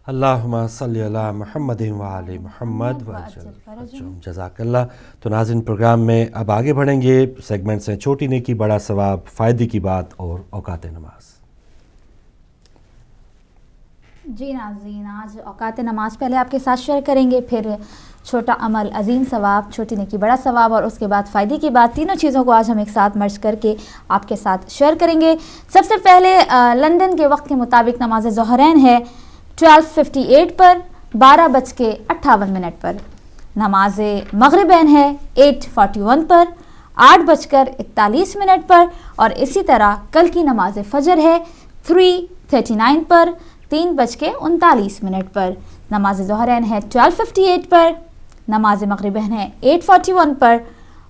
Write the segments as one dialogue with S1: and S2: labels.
S1: اللہم صلی علی محمد و علی محمد وجل جزاک اللہ۔ تو ناظرین، پروگرام میں اب آگے بڑھیں گے، سیگمنٹس ہیں چھوٹی نیکی بڑا ثواب، فائدے کی بات اور اوقات نماز۔
S2: جی ناظرین، آج اوقات نماز پہلے آپ کے ساتھ شیئر کریں گے، پھر چھوٹا عمل عظیم ثواب، چھوٹی نیکی بڑا ثواب، اور اس کے بعد فائدے کی بات۔ تینوں چیزوں کو آج ہم ایک ساتھ مرج کر کے آپ کے ساتھ شیئر کریں گے۔ سب سے پہلے لندن کے وقت کے مطابق نماز ظہرین ہے 12:58 پر، 12:58 پر۔ نماز مغربین ہے 8:41 پر، 8:41 پر، اور اسی طرح کل کی نماز فجر ہے 3:39 پر، 3:39 پر۔ نماز ظہرین ہے 12:58 پر، نماز مغربین ہے 8:41 پر،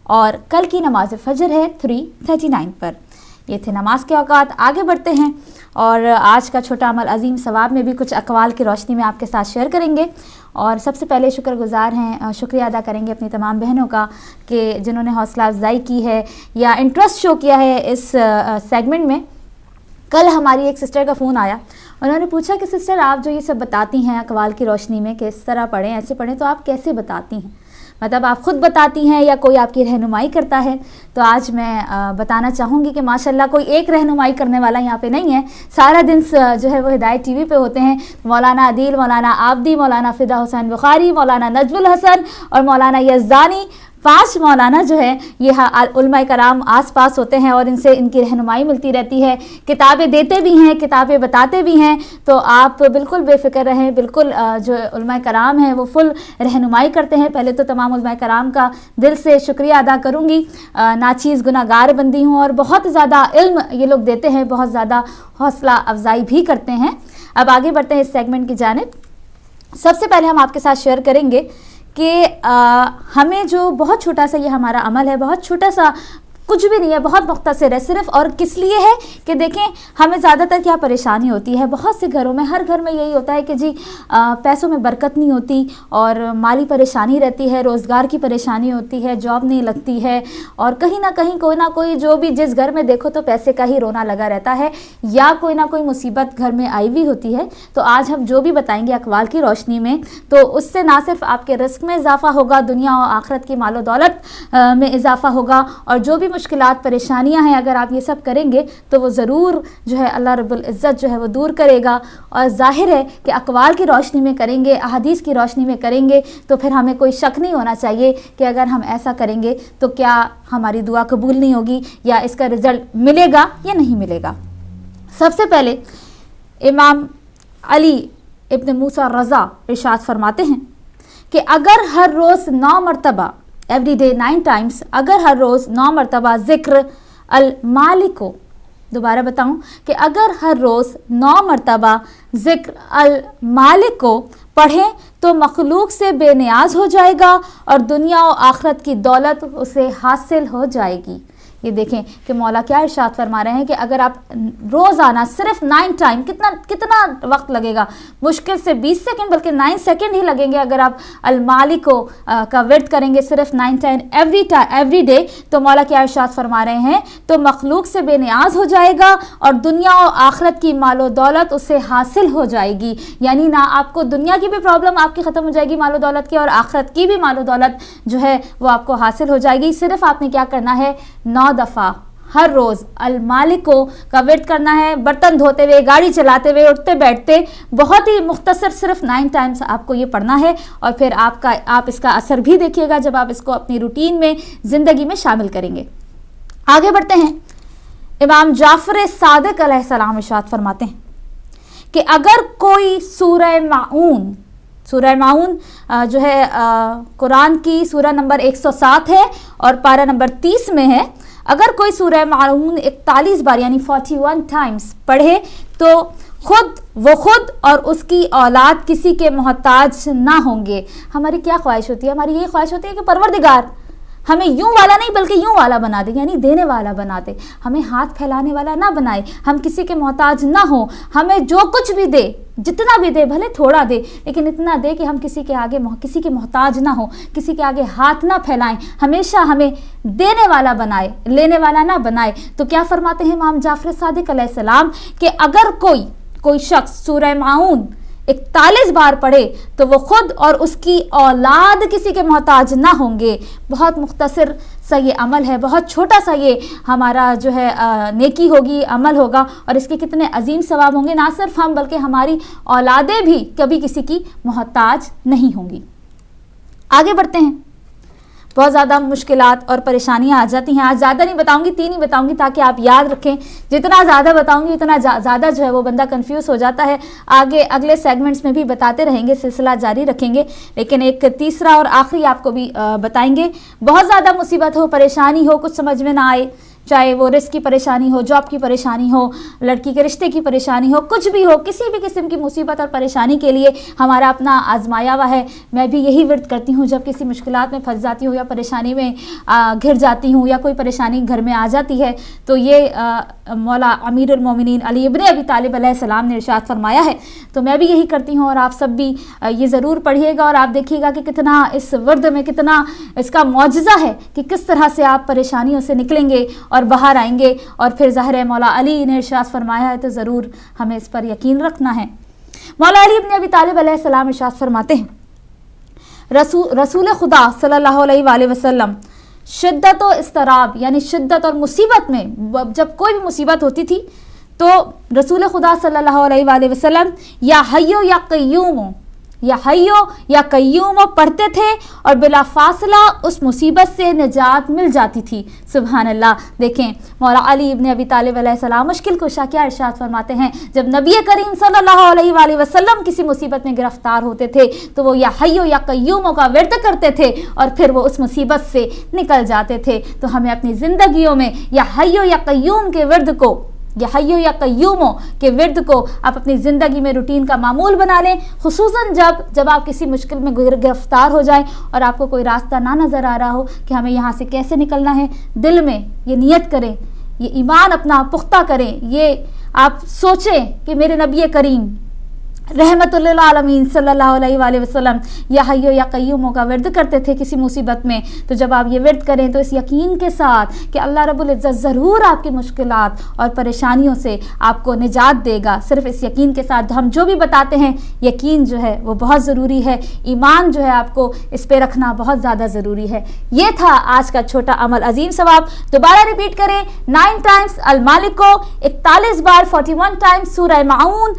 S2: اور کل کی نماز فجر ہے 3:39 پر۔ یہ تھے نماز کے اوقات۔ آگے بڑھتے ہیں اور آج کا چھوٹا عمل عظیم ثواب میں بھی کچھ اقوال کی روشنی میں آپ کے ساتھ شیئر کریں گے۔ اور سب سے پہلے شکر گزار ہیں، شکریہ ادا کریں گے اپنی تمام بہنوں کا کہ جنہوں نے حوصلہ افزائی کی ہے یا انٹرسٹ شو کیا ہے اس سیگمنٹ میں۔ کل ہماری ایک سسٹر کا فون آیا، انہوں نے پوچھا کہ سسٹر آپ جو یہ سب بتاتی ہیں اقوال کی روشنی میں کہ اس طرح پڑھیں ایسے پڑھیں، تو آپ کیسے بتاتی ہیں؟ مطلب آپ خود بتاتی ہیں یا کوئی آپ کی رہنمائی کرتا ہے؟ تو آج میں بتانا چاہوں گی کہ ماشاءاللہ کوئی ایک رہنمائی کرنے والا یہاں پہ نہیں ہے، سارا دن جو ہے وہ ہدایت ٹی وی پہ ہوتے ہیں۔ مولانا عدیل، مولانا عابدی، مولانا فدا حسین بخاری، مولانا نجم الحسن اور مولانا یزدانی، 5 مولانا جو ہے یہ علماء کرام آس پاس ہوتے ہیں اور ان سے ان کی رہنمائی ملتی رہتی ہے، کتابیں دیتے بھی ہیں، کتابیں بتاتے بھی ہیں۔ تو آپ بالکل بے فکر رہیں، بالکل جو علماء کرام ہیں وہ فل رہنمائی کرتے ہیں۔ پہلے تو تمام علماء کرام کا دل سے شکریہ ادا کروں گی، ناچیز گناہ گار بندی ہوں، اور بہت زیادہ علم یہ لوگ دیتے ہیں، بہت زیادہ حوصلہ افزائی بھی کرتے ہیں۔ اب آگے بڑھتے ہیں اس سیگمنٹ کی جانب۔ سب سے پہلے ہم آپ کے ساتھ شیئر کریں گے کہ ہمیں جو بہت چھوٹا سا یہ ہمارا عمل ہے، بہت چھوٹا سا، کچھ بھی نہیں ہے، بہت مختصر ہے صرف، اور کس لیے ہے کہ دیکھیں ہمیں زیادہ تر کیا پریشانی ہوتی ہے، بہت سے گھروں میں، ہر گھر میں یہی ہوتا ہے کہ جی پیسوں میں برکت نہیں ہوتی اور مالی پریشانی رہتی ہے، روزگار کی پریشانی ہوتی ہے، جاب نہیں لگتی ہے، اور کہیں نہ کہیں کوئی نہ کوئی جو بھی جس گھر میں دیکھو تو پیسے کا ہی رونا لگا رہتا ہے، یا کوئی نہ کوئی مصیبت گھر میں آئی ہوئی ہوتی ہے۔ تو آج ہم جو بھی بتائیں گے اقوال کی روشنی میں، تو اس سے نہ صرف آپ کے رزق میں اضافہ ہوگا، دنیا و آخرت کی مال و دولت میں اضافہ ہوگا، اور جو بھی مشکلات پریشانیاں ہیں اگر آپ یہ سب کریں گے تو وہ ضرور جو ہے اللہ رب العزت جو ہے وہ دور کرے گا۔ اور ظاہر ہے کہ اقوال کی روشنی میں کریں گے، احادیث کی روشنی میں کریں گے، تو پھر ہمیں کوئی شک نہیں ہونا چاہیے کہ اگر ہم ایسا کریں گے تو کیا ہماری دعا قبول نہیں ہوگی، یا اس کا رزلٹ ملے گا یا نہیں ملے گا۔ سب سے پہلے امام علی ابن موسیٰ رضا ارشاد فرماتے ہیں کہ اگر ہر روز 9 مرتبہ ایوری ڈے 9 ٹائمز، اگر ہر روز 9 مرتبہ ذکر المالک کو، دوبارہ بتاؤں کہ اگر ہر روز 9 مرتبہ ذکر المالک کو پڑھیں تو مخلوق سے بے نیاز ہو جائے گا اور دنیا و آخرت کی دولت اسے حاصل ہو جائے گی۔ یہ دیکھیں کہ مولا کیا ارشاد فرما رہے ہیں کہ اگر آپ روزانہ صرف 9 ٹائم، کتنا وقت لگے گا؟ مشکل سے 20 سیکنڈ، بلکہ 9 سیکنڈ ہی لگیں گے اگر آپ المالک کا ورد کریں گے صرف 9 ٹائم ایوری ڈے، تو مولا کیا ارشاد فرما رہے ہیں، تو مخلوق سے بے نیاز ہو جائے گا اور دنیا و آخرت کی مال و دولت اسے حاصل ہو جائے گی۔ یعنی نہ آپ کو دنیا کی بھی پرابلم آپ کی ختم ہو جائے گی مال و دولت کی، اور آخرت کی بھی مال و دولت جو ہے وہ آپ کو حاصل ہو جائے گی۔ صرف آپ نے کیا کرنا ہے، 9 دفعہ ہر روز المالک کا ورد کرنا ہے، برتن دھوتے ہوئے، گاڑی چلاتے ہوئے، اٹھتے بیٹھتے، بہت ہی مختصر صرف 9 ٹائمز آپ کو یہ پڑھنا ہے، اور پھر آپ اس کا اثر بھی دیکھیے گا جب آپ اس کو اپنی روٹین میں، زندگی میں شامل کریں گے۔ آگے بڑھتے ہیں۔ امام جعفر صادق علیہ السلام ارشاد فرماتے ہیں کہ اگر کوئی سورہ معون جو ہے قرآن کی سورہ نمبر 107 ہے اور پارہ نمبر 30 میں ہے، اگر کوئی سورہ معون 41 بار یعنی 41 ٹائمز پڑھے تو خود اور اس کی اولاد کسی کے محتاج نہ ہوں گے۔ ہماری کیا خواہش ہوتی ہے؟ ہماری یہ خواہش ہوتی ہے کہ پروردگار ہمیں یوں والا نہیں بلکہ یوں والا بنا دے، یعنی دینے والا بنا دے، ہمیں ہاتھ پھیلانے والا نہ بنائے، ہم کسی کے محتاج نہ ہوں، ہمیں جو کچھ بھی دے، جتنا بھی دے، بھلے تھوڑا دے لیکن اتنا دے کہ ہم کسی کے محتاج نہ ہوں، کسی کے آگے ہاتھ نہ پھیلائیں، ہمیشہ ہمیں دینے والا بنائے، لینے والا نہ بنائے۔ تو کیا فرماتے ہیں امام جعفر صادق علیہ السلام کہ اگر کوئی شخص سورہ معون 41 بار پڑھے تو وہ خود اور اس کی اولاد کسی کے محتاج نہ ہوں گے. بہت مختصر سا یہ عمل ہے, بہت چھوٹا سا یہ ہمارا جو ہے نیکی ہوگی, عمل ہوگا, اور اس کے کتنے عظیم ثواب ہوں گے. نہ صرف ہم بلکہ ہماری اولادیں بھی کبھی کسی کی محتاج نہیں ہوں گی. آگے بڑھتے ہیں. بہت زیادہ مشکلات اور پریشانیاں آ جاتی ہیں. آج زیادہ نہیں بتاؤں گی, 3 ہی بتاؤں گی تاکہ آپ یاد رکھیں. جتنا زیادہ بتاؤں گی اتنا زیادہ جو ہے وہ بندہ کنفیوز ہو جاتا ہے. آگے اگلے سیگمنٹس میں بھی بتاتے رہیں گے, سلسلہ جاری رکھیں گے, لیکن ایک تیسرا اور آخری آپ کو بھی بتائیں گے. بہت زیادہ مصیبت ہو, پریشانی ہو, کچھ سمجھ میں نہ آئے, چاہے وہ رزق کی پریشانی ہو, جاب کی پریشانی ہو, لڑکی کے رشتے کی پریشانی ہو, کچھ بھی ہو, کسی بھی قسم کی مصیبت اور پریشانی کے لیے ہمارا اپنا آزمایا ہوا ہے. میں بھی یہی ورد کرتی ہوں جب کسی مشکلات میں پھنس جاتی ہوں یا پریشانی میں گھر جاتی ہوں یا کوئی پریشانی گھر میں آ جاتی ہے, تو یہ مولا امیر المومنین علی ابن ابی طالب علیہ السلام نے ارشاد فرمایا ہے. تو میں بھی یہی کرتی ہوں, اور آپ سب بھی یہ ضرور پڑھیے گا, اور آپ دیکھیے گا کہ کتنا اس ورد میں کتنا اس کا معجزہ ہے کہ کس طرح سے آپ پریشانیوں سے نکلیں گے اور باہر آئیں گے. اور پھر ظاہر ہے مولا علی نے ارشاد فرمایا ہے تو ضرور ہمیں اس پر یقین رکھنا ہے. مولا علی ابن ابی طالب علیہ السلام ارشاد فرماتے ہیں, رسول خدا صلی اللہ علیہ وآلہ وسلم شدت و اضطراب یعنی شدت اور مصیبت میں, جب کوئی بھی مصیبت ہوتی تھی تو رسول خدا صلی اللہ علیہ وآلہ وسلم یا حیو یا قیوم یا حیو یا قیوم پڑھتے تھے اور بلا فاصلہ اس مصیبت سے نجات مل جاتی تھی. سبحان اللہ. دیکھیں مولا علی ابن ابی طالب علیہ السلام مشکل کشا کیا ارشاد فرماتے ہیں, جب نبی کریم صلی اللہ علیہ وآلہ وسلم کسی مصیبت میں گرفتار ہوتے تھے تو وہ یا حیو یا قیوم کا ورد کرتے تھے اور پھر وہ اس مصیبت سے نکل جاتے تھے. تو ہمیں اپنی زندگیوں میں یا حیو یا قیوم کے ورد کو, یا حیو یا قیوموں کے ورد کو آپ اپنی زندگی میں روٹین کا معمول بنا لیں, خصوصاً جب آپ کسی مشکل میں گرفتار ہو جائیں اور آپ کو کوئی راستہ نہ نظر آ رہا ہو کہ ہمیں یہاں سے کیسے نکلنا ہے. دل میں یہ نیت کریں, یہ ایمان اپنا پختہ کریں, یہ آپ سوچیں کہ میرے نبی کریم رحمت للعالمین صلی اللہ علیہ وآلہ وسلم یا حیو یا قیوموں کا ورد کرتے تھے کسی مصیبت میں. تو جب آپ یہ ورد کریں تو اس یقین کے ساتھ کہ اللہ رب العزت ضرور آپ کی مشکلات اور پریشانیوں سے آپ کو نجات دے گا, صرف اس یقین کے ساتھ ہم جو بھی بتاتے ہیں, یقین جو ہے وہ بہت ضروری ہے, ایمان جو ہے آپ کو اس پہ رکھنا بہت زیادہ ضروری ہے. یہ تھا آج کا چھوٹا عمل, عظیم ثواب. دوبارہ ریپیٹ کریں, 9 ٹائمز المالک کو, 41 بار 41 ٹائمز سورہ معون,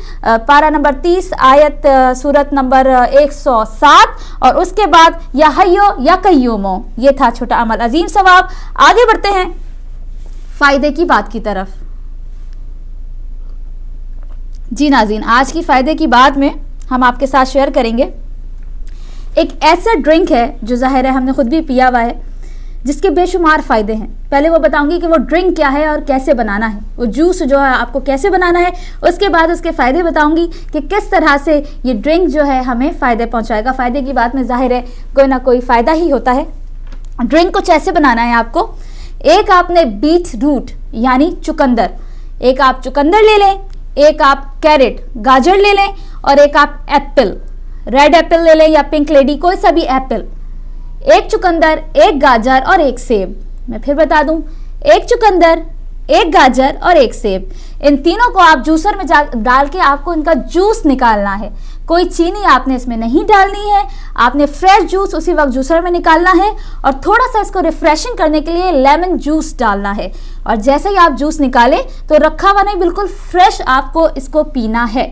S2: پارہ نمبر 30 آیت سورت نمبر 107, اور اس کے بعد یا حیو یا قیومو. یہ تھا چھوٹا عمل, عظیم ثواب. آگے بڑھتے ہیں فائدے کی بات کی طرف. جی ناظرین, آج کی فائدے کی بات میں ہم آپ کے ساتھ شیئر کریں گے ایک ایسا ڈرنک ہے جو ظاہر ہے ہم نے خود بھی پیا ہوا ہے, جس کے بے شمار فائدے ہیں. پہلے وہ بتاؤں گی کہ وہ ڈرنک کیا ہے اور کیسے بنانا ہے, وہ جوس جو ہے آپ کو کیسے بنانا ہے. اس کے بعد اس کے فائدے بتاؤں گی کہ کس طرح سے یہ ڈرنک جو ہے ہمیں فائدے پہنچائے گا. فائدے کی بات میں ظاہر ہے کوئی نہ کوئی فائدہ ہی ہوتا ہے. ڈرنک کچھ ایسے بنانا ہے آپ کو. ایک آپ نے بیٹ روٹ یعنی چکندر, ایک آپ چکندر لے لیں, ایک آپ کیرٹ گاجر لے لیں, اور ایک آپ ایپل, ریڈ ایپل لے لیں یا پنک لیڈی, کوئی سا بھی ایپل. ایک چکندر, ایک گاجر اور ایک سیب. میں پھر بتا دوں, ایک چکندر, ایک گاجر اور ایک سیب. ان تینوں کو آپ جوسر میں ڈال کے آپ کو ان کا جوس نکالنا ہے. کوئی چینی آپ نے اس میں نہیں ڈالنی ہے, آپ نے فریش جوس اسی وقت جوسر میں نکالنا ہے, اور تھوڑا سا اس کو ریفریشنگ کرنے کے لیے لیمن جوس ڈالنا ہے. اور جیسے ہی آپ جوس نکالیں تو رکھا ہوا نہیں, بالکل فریش آپ کو اس کو پینا ہے.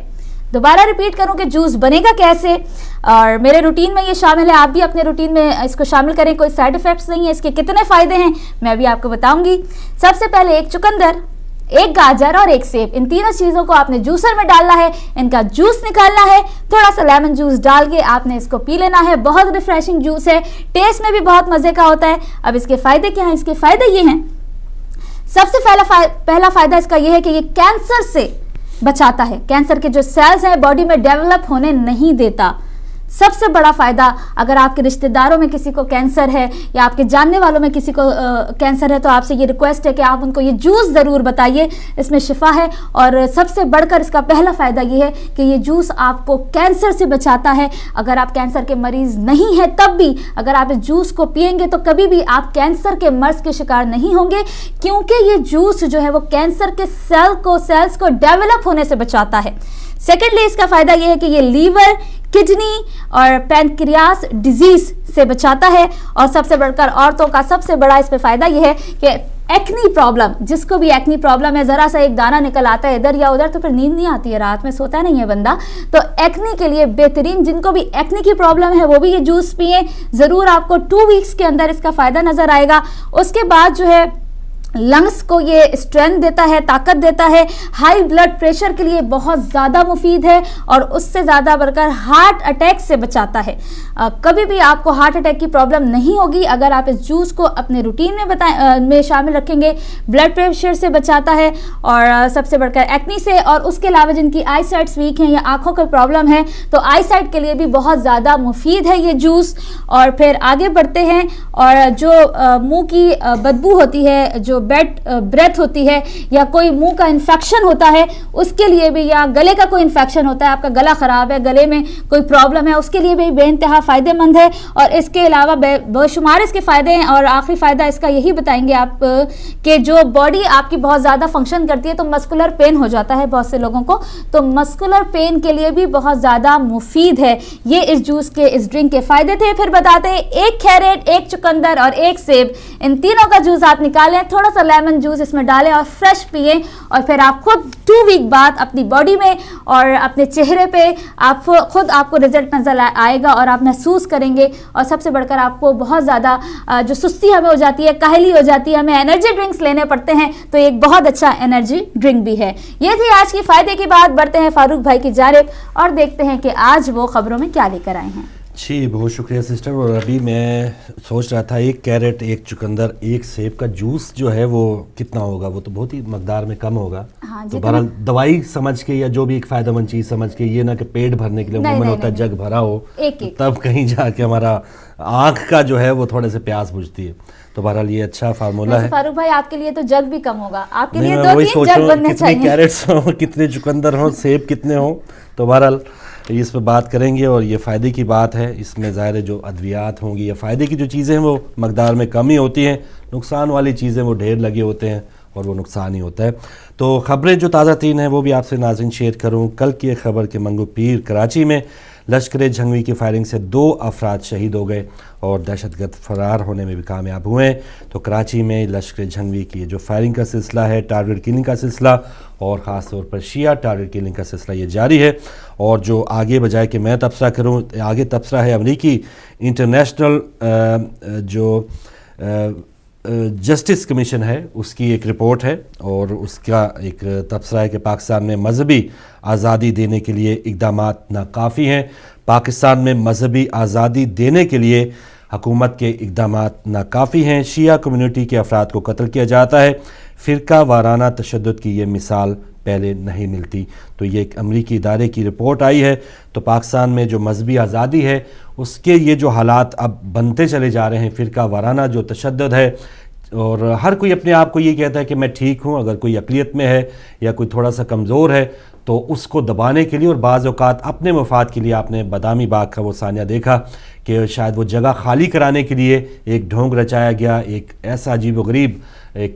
S2: دوبارہ ریپیٹ کروں کہ جوس بنے گا کیسے, اور میرے روٹین میں یہ شامل ہے, آپ بھی اپنے روٹین میں اس کو شامل کریں. کوئی سائیڈ ایفیکٹس نہیں ہے, اس کے کتنے فائدے ہیں میں بھی آپ کو بتاؤں گی. سب سے پہلے ایک چکندر, ایک گاجر اور ایک سیب, ان تینوں چیزوں کو آپ نے جوسر میں ڈالنا ہے, ان کا جوس نکالنا ہے. تھوڑا سا لیمن جوس ڈال کے آپ نے اس کو پی لینا ہے. بہت ریفریشنگ جوس ہے, ٹیسٹ میں بھی بہت مزے کا ہوتا ہے. اب اس کے فائدے کیا ہیں؟ اس کے فائدے یہ ہیں, سب سے پہلا فائدہ اس کا یہ ہے کہ یہ کینسر سے بچاتا ہے. کینسر کے جو سیلز ہیں باڈی میں ڈیولپ ہونے نہیں دیتا. سب سے بڑا فائدہ اگر آپ کے رشتہ داروں میں کسی کو کینسر ہے یا آپ کے جاننے والوں میں کسی کو کینسر ہے تو آپ سے یہ ریکویسٹ ہے کہ آپ ان کو یہ جوس ضرور بتائیے, اس میں شفا ہے. اور سب سے بڑھ کر اس کا پہلا فائدہ یہ ہے کہ یہ جوس آپ کو کینسر سے بچاتا ہے. اگر آپ کینسر کے مریض نہیں ہیں تب بھی اگر آپ اس جوس کو پئیں گے تو کبھی بھی آپ کینسر کے مرض کے شکار نہیں ہوں گے, کیونکہ یہ جوس جو ہے وہ کینسر کے سیلز کو ڈیولپ ہونے سے بچاتا ہے. سیکنڈلی اس کا فائدہ یہ ہے کہ یہ لیور, کڈنی اور پینکریاس ڈیزیز سے بچاتا ہے. اور سب سے بڑھ کر عورتوں کا سب سے بڑا اس پہ فائدہ یہ ہے کہ ایکنی پرابلم, جس کو بھی ایکنی پرابلم ہے, ذرا سا ایک دانہ نکل آتا ہے ادھر یا ادھر تو پھر نیند نہیں آتی ہے, رات میں سوتا نہیں ہے بندہ, تو ایکنی کے لیے بہترین, جن کو بھی ایکنی کی پرابلم ہے وہ بھی یہ جوس پئیں ضرور. آپ کو 2 ویکس کے اندر اس کا فائدہ نظر آئے گا. اس کے بعد جو ہے لنگس کو یہ اسٹرینتھ دیتا ہے, طاقت دیتا ہے. ہائی بلڈ پریشر کے لیے بہت زیادہ مفید ہے اور اس سے زیادہ بڑھ کر ہارٹ اٹیک سے بچاتا ہے. کبھی بھی آپ کو ہارٹ اٹیک کی پرابلم نہیں ہوگی اگر آپ اس جوس کو اپنے روٹین میں شامل رکھیں گے. بلڈ پریشر سے بچاتا ہے اور سب سے بڑھ کر ایکنی سے. اور اس کے علاوہ جن کی آئی سائٹس ویک ہیں یا آنکھوں کی پرابلم ہے تو آئی سائٹ کے لیے بھی بہت زیادہ مفید ہے یہ جوس. اور پھر آگے بڑھتے ہیں, اور جو منہ کی بدبو ہوتی ہے, جو بیڈ بریتھ ہوتی ہے, یا کوئی منہ کا انفیکشن ہوتا ہے اس کے لیے بھی, یا گلے کا کوئی انفیکشن ہوتا ہے, آپ کا گلا خراب ہے, گلے میں کوئی پرابلم ہے, اس کے لیے بھی بے انتہا فائدہ مند ہے. اور اس کے علاوہ بے شمار اس کے فائدے ہیں. اور آخری فائدہ اس کا یہی بتائیں گے آپ کہ جو باڈی آپ کی بہت زیادہ فنکشن کرتی ہے تو مسکولر پین ہو جاتا ہے بہت سے لوگوں کو, تو مسکولر پین کے لیے بھی بہت زیادہ مفید ہے. یہ اس جوس کے, اس ڈرنک کے فائدے تھے. پھر بتاتے ہیں 1 کیرٹ, 1 چقندر اور 1 سیب, ان تینوں کا جوس آپ نکالیں, تھوڑا سا لیمن جوس اس میں ڈالیں اور فریش پئیں. اور پھر آپ خود 2 ویک بعد اپنی باڈی میں اور اپنے چہرے پہ آپ کو رزلٹ نظر آئے گا اور آپ محسوس کریں گے. اور سب سے بڑھ کر آپ کو بہت زیادہ جو سستی ہمیں ہو جاتی ہے, کاہلی ہو جاتی ہے, ہمیں انرجی ڈرنکس لینے پڑتے ہیں, تو ایک بہت اچھا انرجی ڈرنک بھی ہے. یہ تھی آج کی فائدے کی بات. بڑھتے ہیں فاروق بھائی کی جانب اور دیکھتے ہیں کہ آج وہ خبروں میں کیا لے کر آئے ہیں.
S1: جی بہت شکریہ سسٹر. اور ابھی میں سوچ رہا تھا 1 کیرٹ, 1 چقندر, 1 سیب کا جوس جو ہے وہ کتنا ہوگا, وہ تو بہت ہی مقدار میں کم ہوگا. تو بہرحال دوائی سمجھ کے یا جو بھی ایک فائدہ مند چیز سمجھ کے, یہ نہ کہ پیٹ بھرنے کے لیے عموماً ہوتا ہے جگ بھرا ہو تب کہیں جا کے ہمارا آنکھ کا جو ہے وہ تھوڑے سے پیاس بجھتی ہے. تو بہرحال یہ اچھا فارمولہ ہے.
S2: فاروق بھائی آپ کے لیے تو جگ بھی کم ہوگا, آپ کے لیے 2-3 جگ بننے چاہیے.
S1: کتنے کیرٹس ہوں, کتنے چقندر ہوں, سیب کتنے ہوں, تو بہرحال اس پہ بات کریں گے. اور یہ فائدے کی بات ہے, اس میں ظاہر جو ادویات ہوں گی یا فائدے کی جو چیزیں ہیں وہ مقدار میں کم ہی ہوتی ہیں, نقصان والی چیزیں وہ ڈھیر لگے ہوتے ہیں اور وہ نقصان ہی ہوتا ہے. تو خبریں جو تازہ ترین ہیں وہ بھی آپ سے ناظرین شیئر کروں. کل کی ایک خبر کہ منگو پیر کراچی میں لشکر جھنگوی کی فائرنگ سے 2 افراد شہید ہو گئے اور دہشت گرد فرار ہونے میں بھی کامیاب ہوئے ہیں. تو کراچی میں لشکر جھنگوی کی جو فائرنگ کا سلسلہ ہے, ٹارگٹ کلنگ کا سلسلہ, اور خاص طور پر شیعہ ٹارگٹ کلنگ کا سلسلہ یہ جاری ہے. اور جو آگے بجائے کہ میں تبصرہ کروں, آگے تبصرہ ہے امریکی انٹرنیشنل جو جسٹس کمیشن ہے اس کی ایک رپورٹ ہے, اور اس کا ایک تبصرہ ہے کہ پاکستان میں مذہبی آزادی دینے کے لیے اقدامات ناکافی ہیں. پاکستان میں مذہبی آزادی دینے کے لیے حکومت کے اقدامات ناکافی ہیں. شیعہ کمیونٹی کے افراد کو قتل کیا جاتا ہے. فرقہ وارانہ تشدد کی یہ مثال پہلے نہیں ملتی. تو یہ ایک امریکی ادارے کی رپورٹ آئی ہے. تو پاکستان میں جو مذہبی آزادی ہے اس کے یہ جو حالات اب بنتے چلے جا رہے ہیں, فرقہ وارانہ جو تشدد ہے, اور ہر کوئی اپنے آپ کو یہ کہتا ہے کہ میں ٹھیک ہوں. اگر کوئی اقلیت میں ہے یا کوئی تھوڑا سا کمزور ہے تو اس کو دبانے کے لیے اور بعض اوقات اپنے مفاد کے لیے, آپ نے بادامی باغ کا وہ ثانیہ دیکھا کہ شاید وہ جگہ خالی کرانے کے لیے ایک ڈھونگ رچایا گیا, ایک ایسا عجیب و غریب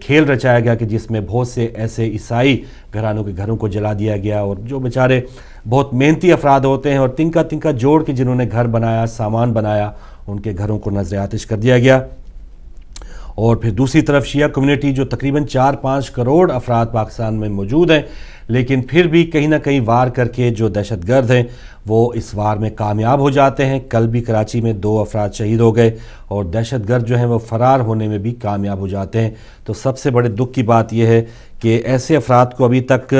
S1: کھیل رچایا گیا کہ جس میں بہت سے ایسے عیسائی گھرانوں کے گھروں کو جلا دیا گیا, اور جو بیچارے بہت محنتی افراد ہوتے ہیں اور تنکا جوڑ کے جنہوں نے گھر بنایا, سامان بنایا, ان کے گھروں کو نذر آتش کر دیا گیا. اور پھر دوسری طرف شیعہ کمیونٹی جو تقریباً 4-5 کروڑ افراد پاکستان میں موجود ہیں, لیکن پھر بھی کہیں نہ کہیں وار کر کے جو دہشت گرد ہیں وہ اس وار میں کامیاب ہو جاتے ہیں. کل بھی کراچی میں 2 افراد شہید ہو گئے اور دہشت گرد جو ہیں وہ فرار ہونے میں بھی کامیاب ہو جاتے ہیں. تو سب سے بڑے دکھ کی بات یہ ہے کہ ایسے افراد کو ابھی تک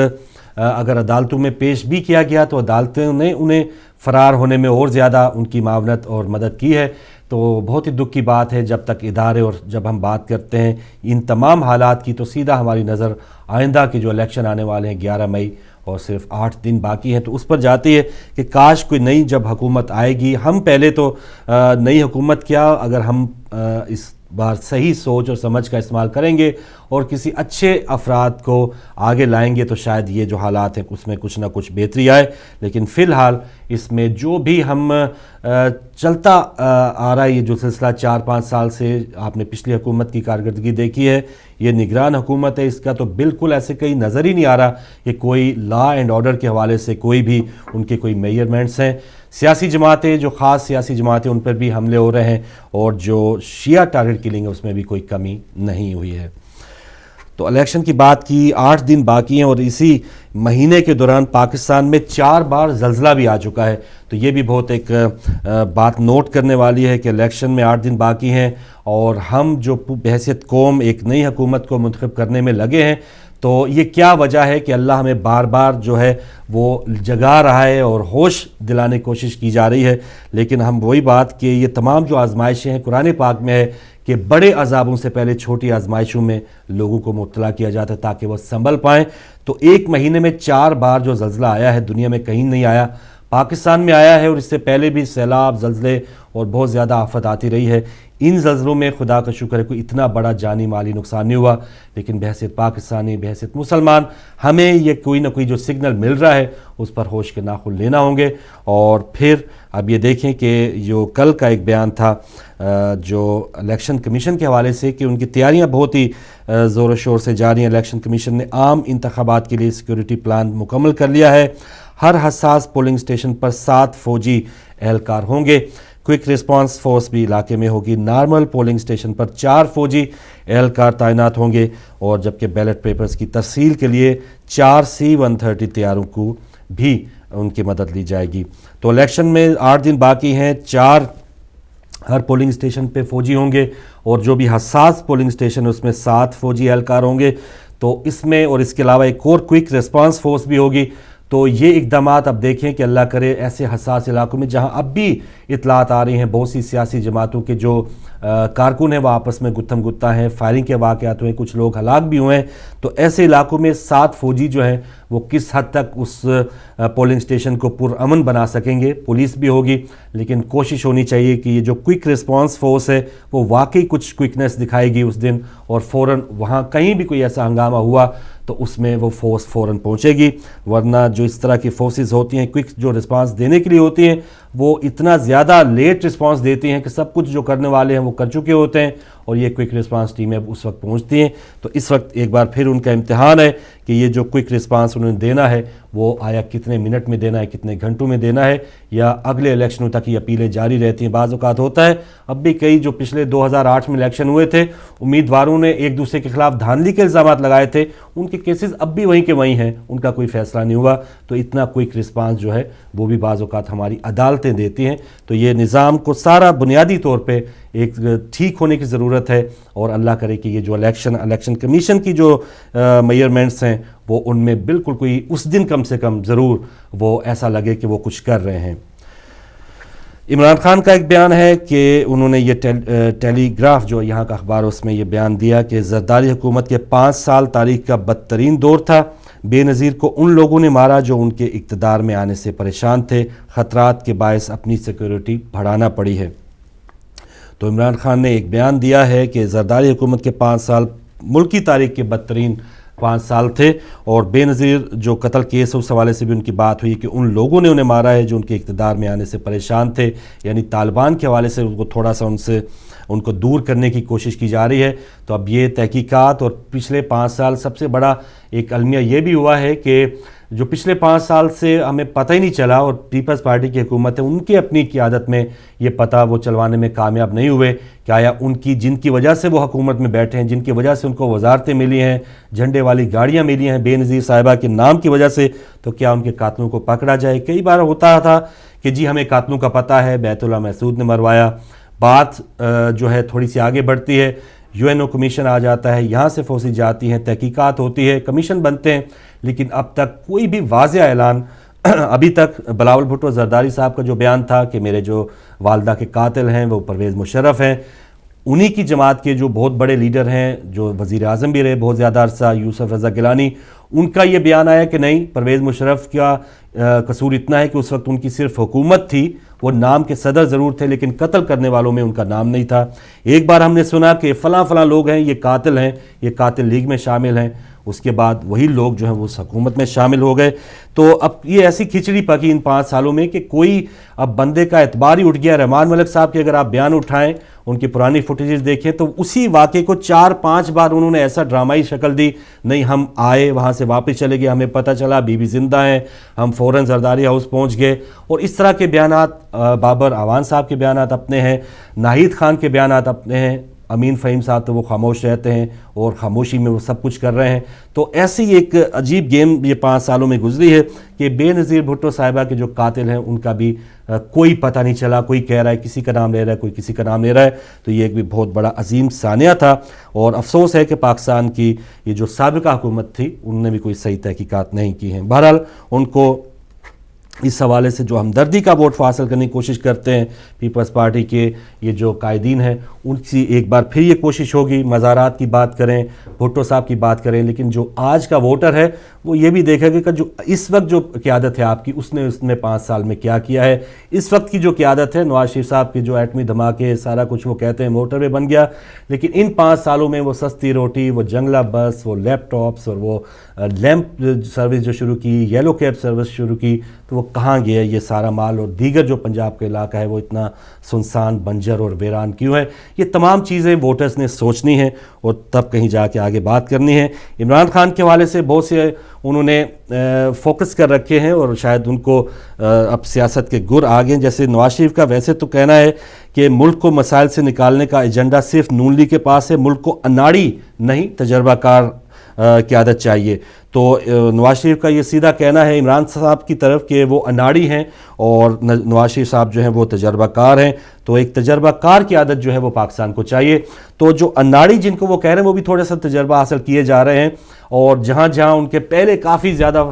S1: اگر عدالتوں میں پیش بھی کیا گیا تو عدالتوں نے انہیں فرار ہونے میں اور زیادہ ان کی معاونت اور مدد کی ہے. تو بہت ہی دکھ کی بات ہے جب تک ادارے, اور جب ہم بات کرتے ہیں ان تمام حالات کی تو سیدھا ہماری نظر آئندہ کے جو الیکشن آنے والے ہیں 11 مئی اور صرف 8 دن باقی ہیں، تو اس پر جاتی ہے کہ کاش کوئی نئی جب حکومت آئے گی، ہم پہلے تو نئی حکومت کیا، اگر ہم اس بار صحیح سوچ اور سمجھ کا استعمال کریں گے اور کسی اچھے افراد کو آگے لائیں گے تو شاید یہ جو حالات ہیں اس میں کچھ نہ کچھ بہتری آئے. لیکن فی الحال اس میں جو بھی ہم چلتا آ رہا ہے یہ جو سلسلہ 4-5 سال سے آپ نے پچھلی حکومت کی کارکردگی دیکھی ہے، یہ نگران حکومت ہے، اس کا تو بالکل ایسے کہیں نظر ہی نہیں آ رہا کہ کوئی لا اینڈ آرڈر کے حوالے سے کوئی بھی ان کے کوئی میجرمنٹس ہیں. سیاسی جماعتیں، جو خاص سیاسی جماعتیں، ان پر بھی حملے ہو رہے ہیں، اور جو شیعہ ٹارگٹ کلنگ ہے اس میں بھی کوئی کمی نہیں ہوئی ہے. تو الیکشن کی بات کی، 8 دن باقی ہیں، اور اسی مہینے کے دوران پاکستان میں 4 بار زلزلہ بھی آ چکا ہے. تو یہ بھی بہت ایک بات نوٹ کرنے والی ہے کہ الیکشن میں 8 دن باقی ہیں اور ہم جو بحیثیت قوم ایک نئی حکومت کو منتخب کرنے میں لگے ہیں. تو یہ کیا وجہ ہے کہ اللہ ہمیں بار بار جو ہے وہ جگا رہا ہے اور ہوش دلانے کی کوشش کی جا رہی ہے. لیکن ہم وہی بات کہ یہ تمام جو آزمائشیں ہیں قرآن پاک میں ہے کہ بڑے عذابوں سے پہلے چھوٹی آزمائشوں میں لوگوں کو مبتلا کیا جاتا ہے تاکہ وہ سنبھل پائیں. تو ایک مہینے میں 4 بار جو زلزلہ آیا ہے دنیا میں کہیں نہیں آیا، پاکستان میں آیا ہے، اور اس سے پہلے بھی سیلاب، زلزلے اور بہت زیادہ آفت آتی رہی ہے. ان زلزلوں میں خدا کا شکر ہے کوئی اتنا بڑا جانی مالی نقصان نہیں ہوا، لیکن بحیثیت پاکستانی، بحیثیت مسلمان، ہمیں یہ کوئی نہ کوئی جو سگنل مل رہا ہے اس پر ہوش کے ناخن لینا ہوں گے. اور پھر اب یہ دیکھیں کہ جو کل کا ایک بیان تھا جو الیکشن کمیشن کے حوالے سے کہ ان کی تیاریاں بہت ہی زور و شور سے جاری ہیں. الیکشن کمیشن نے عام انتخابات کے لیے سیکیورٹی پلان مکمل کر لیا ہے. ہر حساس پولنگ سٹیشن پر 7 فوجی اہلکار ہوں گے. کوئک ریسپانس فورس بھی علاقے میں ہوگی. نارمل پولنگ سٹیشن پر 4 فوجی اہلکار تعینات ہوں گے، اور جبکہ بیلٹ پیپرز کی ترسیل کے لیے 4 C-130 طیاروں کو بھی ان کی مدد لی جائے گی. تو الیکشن میں 8 دن باقی ہیں، 4 ہر پولنگ سٹیشن پہ فوجی ہوں گے، اور جو بھی حساس پولنگ سٹیشن اس میں 7 فوجی اہلکار ہوں گے. تو اس میں اور اس کے علاوہ ایک اور کوئک ریسپانس فورس بھی ہوگی. تو یہ اقدامات اب دیکھیں کہ اللہ کرے ایسے حساس علاقوں میں جہاں اب بھی اطلاعات آ رہی ہیں بہت سی سیاسی جماعتوں کے جو کارکن ہیں وہ آپس میں گتھم گتہ ہیں، فائرنگ کے واقعات ہوئے، کچھ لوگ ہلاک بھی ہوئے ہیں. تو ایسے علاقوں میں 7 فوجی جو ہیں وہ کس حد تک اس پولنگ سٹیشن کو پرامن بنا سکیں گے. پولیس بھی ہوگی، لیکن کوشش ہونی چاہیے کہ یہ جو کوئک ریسپانس فورس ہے وہ واقعی کچھ کوئکنس دکھائے گی اس دن، اور فوراً وہاں کہیں بھی کوئی ایسا ہنگامہ ہوا تو اس میں وہ فورس فوراً پہنچے گی. ورنہ جو اس طرح کی فورسز ہوتی ہیں کوئک جو رسپانس دینے کے لیے ہوتی ہیں وہ اتنا زیادہ لیٹ رسپانس دیتی ہیں کہ سب کچھ جو کرنے والے ہیں وہ کر چکے ہوتے ہیں، اور یہ کوئک رسپانس ٹیمیں اس وقت پہنچتی ہیں. تو اس وقت ایک بار پھر ان کا امتحان ہے کہ یہ جو کوئک رسپانس انہوں نے دینا ہے وہ آیا کتنے منٹ میں دینا ہے، کتنے گھنٹوں میں دینا ہے، یا اگلے الیکشنوں تک یہ اپیلیں جاری رہتی ہیں. بعض اوقات ہوتا ہے اب بھی کئی جو پچھلے 2008 میں الیکشن ہوئے تھے امیدواروں نے ایک دوسرے کے خلاف دھاندلی کے الزامات لگائے تھے، ان کے کیسز اب بھی وہیں کے وہیں ہیں، ان کا کوئی فیصلہ نہیں ہوا. تو اتنا کوئک رسپانس جو ہے وہ بھی بعض اوقات ہماری عدالتیں دیتی ہیں. تو یہ نظام کو سارا بنیادی طور پہ ایک ٹھیک ہونے کی ضرورت ہے، اور اللہ کرے کہ یہ جو الیکشن کمیشن کی جو میئرمنٹس ہیں وہ ان میں بالکل کوئی اس دن کم سے کم ضرور وہ ایسا لگے کہ وہ کچھ کر رہے ہیں. عمران خان کا ایک بیان ہے کہ انہوں نے یہ ٹیلی گراف جو یہاں کا اخبار اس میں یہ بیان دیا کہ زرداری حکومت کے 5 سال تاریخ کا بدترین دور تھا. بے نظیر کو ان لوگوں نے مارا جو ان کے اقتدار میں آنے سے پریشان تھے. خطرات کے باعث اپنی سیکیورٹی بڑھانا پڑی ہے. تو عمران خان نے ایک بیان دیا ہے کہ زرداری حکومت کے 5 سال ملکی تاریخ کے بدترین 5 سال تھے، اور بے نظیر جو قتل کیس اس حوالے سے بھی ان کی بات ہوئی کہ ان لوگوں نے انہیں مارا ہے جو ان کے اقتدار میں آنے سے پریشان تھے. یعنی طالبان کے حوالے سے ان کو تھوڑا سا ان کو دور کرنے کی کوشش کی جا رہی ہے. تو اب یہ تحقیقات اور پچھلے 5 سال سب سے بڑا ایک المیہ یہ بھی ہوا ہے کہ جو پچھلے 5 سال سے ہمیں پتہ ہی نہیں چلا، اور پیپلز پارٹی کی حکومت ہے ان کی اپنی قیادت میں یہ پتہ وہ چلوانے میں کامیاب نہیں ہوئے کہ آیا ان کی جن کی وجہ سے وہ حکومت میں بیٹھے ہیں، جن کی وجہ سے ان کو وزارتیں ملی ہیں، جھنڈے والی گاڑیاں ملی ہیں بے نظیر صاحبہ کے نام کی وجہ سے، تو کیا ان کے قاتلوں کو پکڑا جائے. کئی بار ہوتا تھا کہ جی ہمیں قاتلوں کا پتہ ہے، بیت اللہ محسود نے مروایا. بات جو ہے تھوڑی سی آگے بڑھتی ہے، UN کمیشن آ جاتا ہے، یہاں سے فوجیں جاتی ہیں، تحقیقات ہوتی ہے، کمیشن بنتے ہیں، لیکن اب تک کوئی بھی واضح اعلان ابھی تک بلاول بھٹو زرداری صاحب کا جو بیان تھا کہ میرے جو والدہ کے قاتل ہیں وہ پرویز مشرف ہیں، انہی کی جماعت کے جو بہت بڑے لیڈر ہیں جو وزیر اعظم بھی رہے بہت زیادہ عرصہ، یوسف رضا گیلانی، ان کا یہ بیان آیا کہ نہیں، پرویز مشرف کا قصور اتنا ہے کہ اس وقت ان کی صرف حکومت تھی، وہ نام کے صدر ضرور تھے لیکن قتل کرنے والوں میں ان کا نام نہیں تھا۔ ایک بار ہم نے سنا کہ فلاں فلاں لوگ ہیں، یہ قاتل ہیں، یہ قاتل لیگ میں شامل ہیں، اس کے بعد وہی لوگ جو ہیں وہ اس حکومت میں شامل ہو گئے۔ تو اب یہ ایسی کھچڑی پکی ان 5 سالوں میں کہ کوئی اب بندے کا اعتبار ہی اٹھ گیا۔ رحمان ملک صاحب کے اگر آپ بیان اٹھائیں، ان کی پرانی فوٹیجز دیکھیں تو اسی واقعے کو 4-5 بار انہوں نے ایسا ڈرامائی شکل دی، نہیں ہم آئے وہاں سے واپس چلے گئے، ہمیں پتہ چلا بی بی زندہ ہیں، ہم فوراً زرداری ہاؤس پہنچ گئے، اور اس طرح کے بیانات بابر اعوان صاحب کے بیانات اپنے ہیں، ناہید خان کے بیانات اپنے ہیں، امین فہیم صاحب تو وہ خاموش رہتے ہیں اور خاموشی میں وہ سب کچھ کر رہے ہیں۔ تو ایسی ایک عجیب گیم یہ 5 سالوں میں گزری ہے کہ بے نظیر بھٹو صاحبہ کے جو قاتل ہیں ان کا بھی کوئی پتہ نہیں چلا، کوئی کہہ رہا ہے کسی کا نام لے رہا ہے، کوئی کسی کا نام لے رہا ہے۔ تو یہ ایک بھی بہت بڑا عظیم سانحہ تھا، اور افسوس ہے کہ پاکستان کی یہ جو سابقہ حکومت تھی انہوں نے بھی کوئی صحیح تحقیقات نہیں کی ہیں۔ بہرحال ان کو اس حوالے سے جو ہمدردی کا ووٹ حاصل کرنے کی کوشش کرتے ہیں پیپلز پارٹی کے یہ جو قائدین ہیں، ان کی ایک بار پھر یہ کوشش ہوگی مزارات کی بات کریں، بھٹو صاحب کی بات کریں، لیکن جو آج کا ووٹر ہے وہ یہ بھی دیکھے گا کہ جو اس وقت جو قیادت ہے آپ کی، اس نے 5 سال میں کیا کیا ہے۔ اس وقت کی جو قیادت ہے، نواز شریف صاحب کی جو ایٹمی دھماکے سارا کچھ وہ کہتے ہیں موٹر وے بن گیا، لیکن ان 5 سالوں میں وہ سستی روٹی، وہ جنگلہ بس، وہ لیپ ٹاپس اور وہ لیمپ سروس جو شروع کی، یلو کیب سروس شروع کی، تو وہ کہاں گیا یہ سارا مال، اور دیگر جو پنجاب کا علاقہ ہے وہ اتنا سنسان بنجر اور ویران کیوں ہے؟ یہ تمام چیزیں ووٹرز نے سوچنی ہیں اور تب کہیں جا کے آگے بات کرنی ہے۔ عمران خان کے حوالے سے بہت سے انہوں نے فوکس کر رکھے ہیں، اور شاید ان کو اب سیاست کے گر آگے، جیسے نواز شریف کا ویسے تو کہنا ہے کہ ملک کو مسائل سے نکالنے کا ایجنڈا صرف نون لیگ کے پاس ہے، ملک کو اناڑی نہیں تجربہ کار قیادت چاہیے۔ تو نواز شریف کا یہ سیدھا کہنا ہے عمران صاحب کی طرف کہ وہ اناڑی ہیں اور نواز شریف صاحب جو ہیں وہ تجربہ کار ہیں، تو ایک تجربہ کار کی عادت جو ہے وہ پاکستان کو چاہیے۔ تو جو اناڑی جن کو وہ کہہ رہے ہیں وہ بھی تھوڑا سا تجربہ حاصل کیے جا رہے ہیں، اور جہاں جہاں ان کے پہلے کافی زیادہ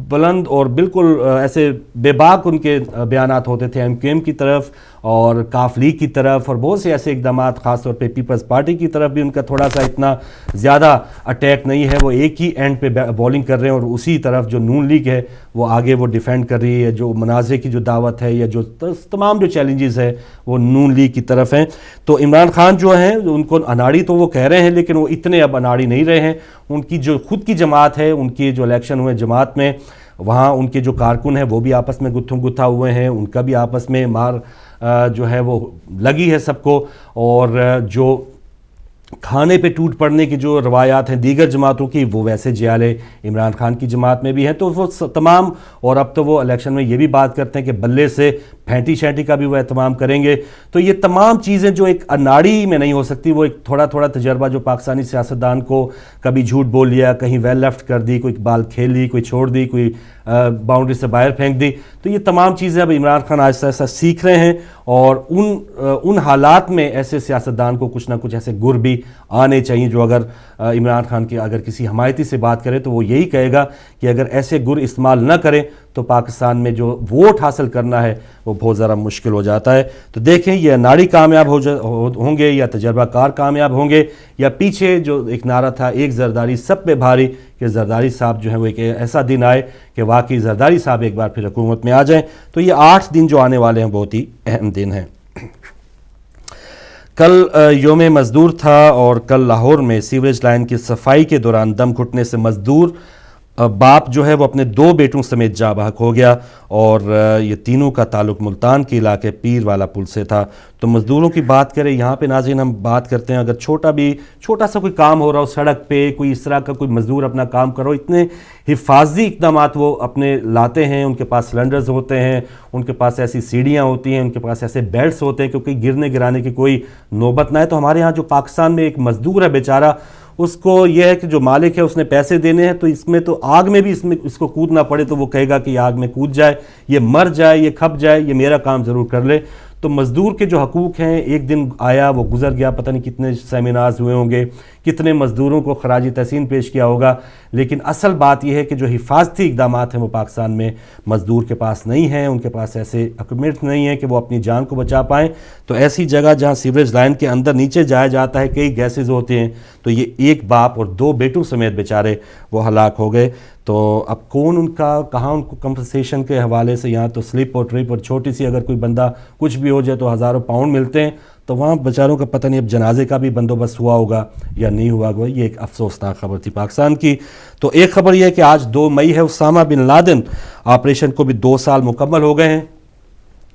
S1: بلند اور بالکل ایسے بے باک ان کے بیانات ہوتے تھے ایم کیو ایم کی طرف اور کاف لیگ کی طرف، اور بہت سے ایسے اقدامات خاص طور پہ پیپلز پارٹی کی طرف بھی ان کا تھوڑا سا اتنا زیادہ اٹیک نہیں ہے، وہ ایک ہی اینڈ پہ بولنگ کر رہے ہیں، اور اسی طرف جو نون لیگ ہے وہ آگے وہ ڈیفینڈ کر رہی ہے، جو منازع کی جو دعوت ہے یا جو تمام جو چیلنجز ہے وہ نون لیگ کی طرف ہیں۔ تو عمران خان جو ہیں ان کو اناڑی تو وہ کہہ رہے ہیں، لیکن وہ اتنے اب اناڑی نہیں رہے ہیں۔ ان کی جو خود کی جماعت ہے، ان کی جو الیکشن ہوئے جماعت میں، وہاں ان کے جو کارکن ہیں وہ بھی آپس میں گتھم گتھا ہوئے ہیں، ان کا بھی آپس میں مار جو ہے وہ لگی ہے سب کو، اور جو کھانے پہ ٹوٹ پڑنے کی جو روایات ہیں دیگر جماعتوں کی وہ ویسے جیالے عمران خان کی جماعت میں بھی ہیں۔ تو وہ تمام، اور اب تو وہ الیکشن میں یہ بھی بات کرتے ہیں کہ بلے سے پھینٹی شینٹی کا بھی وہ اہتمام کریں گے۔ تو یہ تمام چیزیں جو ایک اناڑی میں نہیں ہو سکتی، وہ ایک تھوڑا تھوڑا تجربہ جو پاکستانی سیاستدان کو کبھی جھوٹ بول لیا، کہیں ویل لیفٹ کر دی، کوئی بال کھیل لی، کوئی چھوڑ دی، کوئی باؤنڈری سے باہر پھینک دی، تو یہ تمام چیزیں اب عمران خان آہستہ آہستہ سیکھ رہے ہیں، اور ان حالات میں ایسے سیاستدان کو کچھ نہ کچھ ایسے گر بھی آنے چاہیے جو اگر عمران خان کی اگر کسی حمایتی سے بات کرے تو وہ یہی کہے گا کہ اگر ایسے گر استعمال نہ کریں تو پاکستان میں جو ووٹ حاصل کرنا ہے وہ بہت ذرا مشکل ہو جاتا ہے۔ تو دیکھیں یہ اناڑی کامیاب ہوں گے یا تجربہ کار کامیاب ہوں گے، یا پیچھے جو ایک نعرہ تھا ایک زرداری سب پہ بھاری، کہ زرداری صاحب جو ہے وہ ایک ایسا دن آئے کہ واقعی زرداری صاحب ایک بار پھر حکومت میں آ جائیں۔ تو یہ 8 دن جو آنے والے ہیں بہت ہی اہم دن ہیں۔ کل یوم مزدور تھا، اور کل لاہور میں سیوریج لائن کی صفائی کے دوران دم گھٹنے سے مزدور باپ جو ہے وہ اپنے 2 بیٹوں سمیت جاں بحق ہو گیا، اور یہ تینوں کا تعلق ملتان کے علاقے پیر والا پل سے تھا۔ تو مزدوروں کی بات کریں، یہاں پہ ناظرین ہم بات کرتے ہیں اگر چھوٹا سا کوئی کام ہو رہا ہو سڑک پہ، کوئی اس طرح کا کوئی مزدور اپنا کام کرو، اتنے حفاظتی اقدامات وہ اپنے لاتے ہیں، ان کے پاس سلنڈرز ہوتے ہیں، ان کے پاس ایسی سیڑھیاں ہوتی ہیں، ان کے پاس ایسے بیلٹس ہوتے ہیں کیونکہ گرنے گرانے کی کوئی نوبت نہ ہے۔ تو ہمارے ہاں جو پاکستان میں ایک مزدور ہے بیچارہ، اس کو یہ ہے کہ جو مالک ہے اس نے پیسے دینے ہیں، تو اس میں تو آگ میں بھی اس کو کودنا پڑے تو وہ کہے گا کہ یہ آگ میں کود جائے، یہ مر جائے، یہ کھپ جائے، یہ میرا کام ضرور کر لے۔ تو مزدور کے جو حقوق ہیں، ایک دن آیا وہ گزر گیا، پتہ نہیں کتنے سیمینارز ہوئے ہوں گے، کتنے مزدوروں کو خراج تحسین پیش کیا ہوگا، لیکن اصل بات یہ ہے کہ جو حفاظتی اقدامات ہیں وہ پاکستان میں مزدور کے پاس نہیں ہیں، ان کے پاس ایسے اکوپمنٹ نہیں ہیں کہ وہ اپنی جان کو بچا پائیں. تو ایسی جگہ جہاں سیوریج لائن کے اندر نیچے جایا جاتا ہے، کئی گیسز ہوتے ہیں، تو یہ ایک باپ اور 2 بیٹوں سمیت بیچارے وہ ہلاک ہو گئے. تو اب کون ان کا کہاں ان کو کمپنسیشن کے حوالے سے، یہاں تو سلپ اور ٹرپ اور چھوٹی سی اگر کوئی بندہ کچھ بھی ہو جائے تو ہزاروں پاؤنڈ ملتے ہیں، تو وہاں بیچاروں کا پتہ نہیں اب جنازے کا بھی بندوبست ہوا ہوگا یا نہیں ہوا ہوگا. یہ ایک افسوسناک خبر تھی پاکستان کی. تو ایک خبر یہ ہے کہ آج 2 مئی ہے، اسامہ بن لادن آپریشن کو بھی 2 سال مکمل ہو گئے ہیں.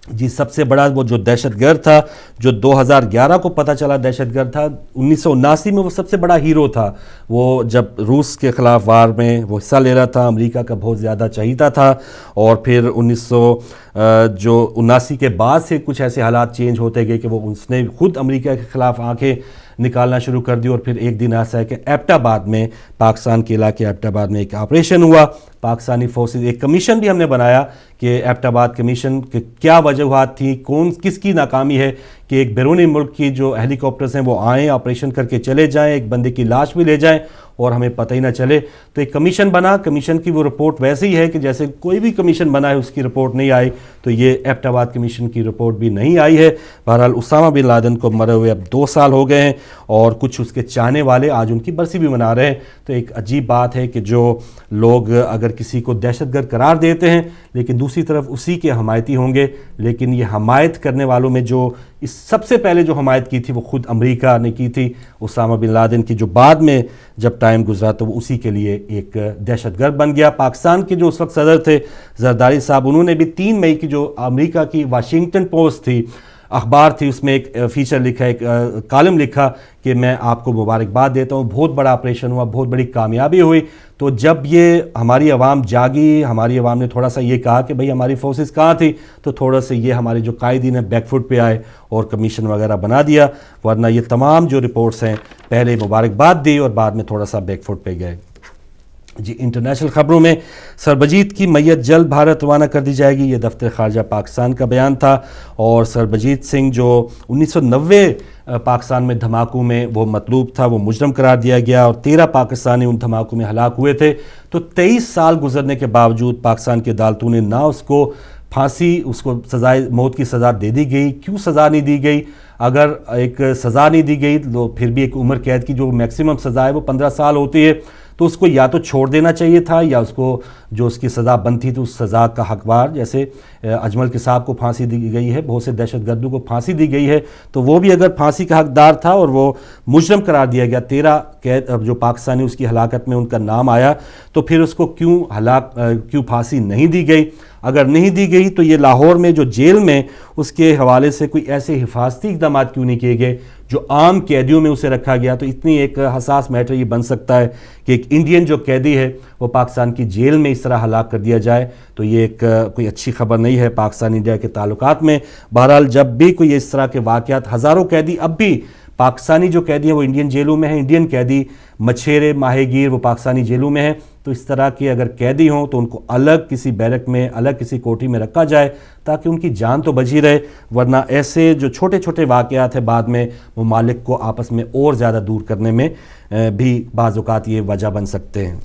S1: جی سب سے بڑا وہ جو دہشت گرد تھا، جو 2011 کو پتہ چلا دہشت گرد تھا، 1979 میں وہ سب سے بڑا ہیرو تھا. وہ جب روس کے خلاف وار میں وہ حصہ لے رہا تھا، امریکہ کا بہت زیادہ چہیتا تھا، اور پھر 1979 کے بعد سے کچھ ایسے حالات چینج ہوتے گئے کہ وہ اس نے خود امریکہ کے خلاف آنکھیں نکالنا شروع کر دی. اور پھر ایک دن ایسا ہے کہ ایبٹ آباد میں، پاکستان کے علاقے ایبٹ آباد میں ایک آپریشن ہوا. پاکستانی فورسز، ایک کمیشن بھی ہم نے بنایا کہ ایبٹ آباد کمیشن کے کیا وجوہات تھیں، کس کی ناکامی ہے کہ ایک بیرونی ملک کی جو ہیلی کاپٹرز ہیں وہ آئیں، آپریشن کر کے چلے جائیں، ایک بندے کی لاش بھی لے جائیں اور ہمیں پتہ ہی نہ چلے. تو ایک کمیشن بنا، کمیشن کی وہ رپورٹ ویسے ہی ہے کہ جیسے کوئی بھی کمیشن بنا ہے اس کی رپورٹ نہیں آئی، تو یہ ایبٹ آباد کمیشن کی رپورٹ بھی نہیں آئی ہے. بہرحال اسامہ بن لادن کو مرے ہوئے اب 2 سال ہو گئے ہیں، اور کچھ اس کے چاہنے والے آج ان کی برسی بھی منا رہے ہیں. تو ایک عجیب بات ہے کہ جو لوگ اگر کسی کو دہشت گرد قرار دیتے ہیں لیکن دوسری طرف اسی کے حمایتی ہوں گے، لیکن یہ حمایت کرنے والوں میں جو اس سب سے پہلے جو حمایت کی تھی وہ خود امریکہ نے کی تھی اسامہ بن لادن کی، جو بعد میں جب ٹائم گزرا تو وہ اسی کے لیے ایک دہشت گرد بن گیا. پاکستان کے جو اس وقت صدر تھے زرداری صاحب، انہوں نے بھی 3 مئی کی جو امریکہ کی واشنگٹن پوسٹ تھی، اخبار تھی، اس میں ایک فیچر لکھا، ایک کالم لکھا کہ میں آپ کو مبارکباد دیتا ہوں، بہت بڑا آپریشن ہوا، بہت بڑی کامیابی ہوئی. تو جب یہ ہماری عوام جاگی، ہماری عوام نے تھوڑا سا یہ کہا کہ بھئی ہماری فورسز کہاں تھی، تو تھوڑا سا یہ ہمارے جو قائدین ہیں بیک فٹ پہ آئے اور کمیشن وغیرہ بنا دیا، ورنہ یہ تمام جو رپورٹس ہیں پہلے مبارکباد دی اور بعد میں تھوڑا سا بیک فٹ پہ گئے. جی انٹرنیشنل خبروں میں سربجیت کی میت جلد بھارت روانہ کر دی جائے گی، یہ دفتر خارجہ پاکستان کا بیان تھا. اور سربجیت سنگھ جو 1990 پاکستان میں دھماکوں میں وہ مطلوب تھا، وہ مجرم قرار دیا گیا اور 13 پاکستانی ان دھماکوں میں ہلاک ہوئے تھے. تو 23 سال گزرنے کے باوجود پاکستان کی عدالتوں نے نہ اس کو پھانسی، اس کو سزائے موت کی سزا دے دی گئی. کیوں سزا نہیں دی گئی؟ اگر ایک سزا نہیں دی گئی تو پھر بھی ایک عمر قید کی جو میکسیمم سزا ہے وہ 15 سال ہوتی ہے، تو اس کو یا تو چھوڑ دینا چاہیے تھا، یا اس کو جو اس کی سزا بنتی تو اس سزا کا حقدار، جیسے اجمل کے صاحب کو پھانسی دی گئی ہے، بہت سے دہشت گردوں کو پھانسی دی گئی ہے، تو وہ بھی اگر پھانسی کا حقدار تھا اور وہ مجرم قرار دیا گیا، 13 قید جو پاکستانی اس کی ہلاکت میں ان کا نام آیا، تو پھر اس کو کیوں پھانسی نہیں دی گئی؟ اگر نہیں دی گئی تو یہ لاہور میں جو جیل میں اس کے حوالے سے کوئی ایسے حفاظتی اقدامات کیوں نہیں کیے گئے جو عام قیدیوں میں اسے رکھا گیا؟ تو اتنی ایک حساس میٹر یہ بن سکتا ہے کہ ایک انڈین جو قیدی ہے وہ پاکستان کی جیل میں اس طرح ہلاک کر دیا جائے، تو یہ ایک کوئی اچھی خبر نہیں ہے پاکستان انڈیا کے تعلقات میں. بہرحال جب بھی کوئی اس طرح کے واقعات، ہزاروں قیدی اب بھی پاکستانی جو قیدی ہیں وہ انڈین جیلوں میں ہیں، انڈین قیدی مچھیرے ماہی گیر وہ پاکستانی جیلوں میں ہیں، تو اس طرح کے اگر قیدی ہوں تو ان کو الگ کسی بیرک میں، الگ کسی کوٹھی میں رکھا جائے تاکہ ان کی جان تو بچی رہے، ورنہ ایسے جو چھوٹے چھوٹے واقعات ہیں بعد میں ممالک کو آپس میں اور زیادہ دور کرنے میں بھی بعض اوقات یہ وجہ بن سکتے ہیں.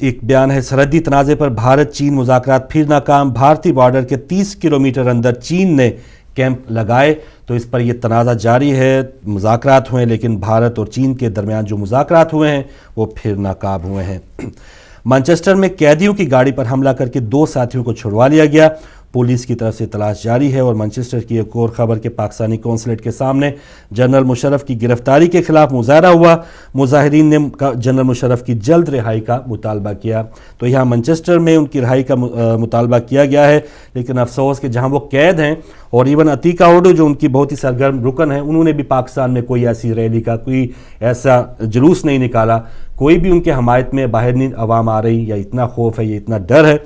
S1: ایک بیان ہے، سرحدی تنازع پر بھارت چین مذاکرات پھر ناکام، بھارتی بارڈر کے 30 کلومیٹر اندر چین نے کیمپ لگائے. تو اس پر یہ تنازع جاری ہے، مذاکرات ہوئے لیکن بھارت اور چین کے درمیان جو مذاکرات ہوئے ہیں وہ پھر ناکام ہوئے ہیں. مانچسٹر میں قیدیوں کی گاڑی پر حملہ کر کے 2 ساتھیوں کو چھڑوا لیا گیا، پولیس کی طرف سے تلاش جاری ہے. اور مانچسٹر کی ایک اور خبر کہ پاکستانی قونصلیٹ کے سامنے جنرل مشرف کی گرفتاری کے خلاف مظاہرہ ہوا، مظاہرین نے جنرل مشرف کی جلد رہائی کا مطالبہ کیا. تو یہاں مانچسٹر میں ان کی رہائی کا مطالبہ کیا گیا ہے، لیکن افسوس کہ جہاں وہ قید ہیں، اور ایون عتیقہ اوڈو جو ان کی بہت ہی سرگرم رکن ہیں، انہوں نے بھی پاکستان میں کوئی ایسی ریلی کا، کوئی ایسا جلوس نہیں نکالا، کوئی بھی ان کے حمایت میں باہر نہیں عوام آ رہی، یا اتنا خوف ہے، یا اتنا ڈر ہے.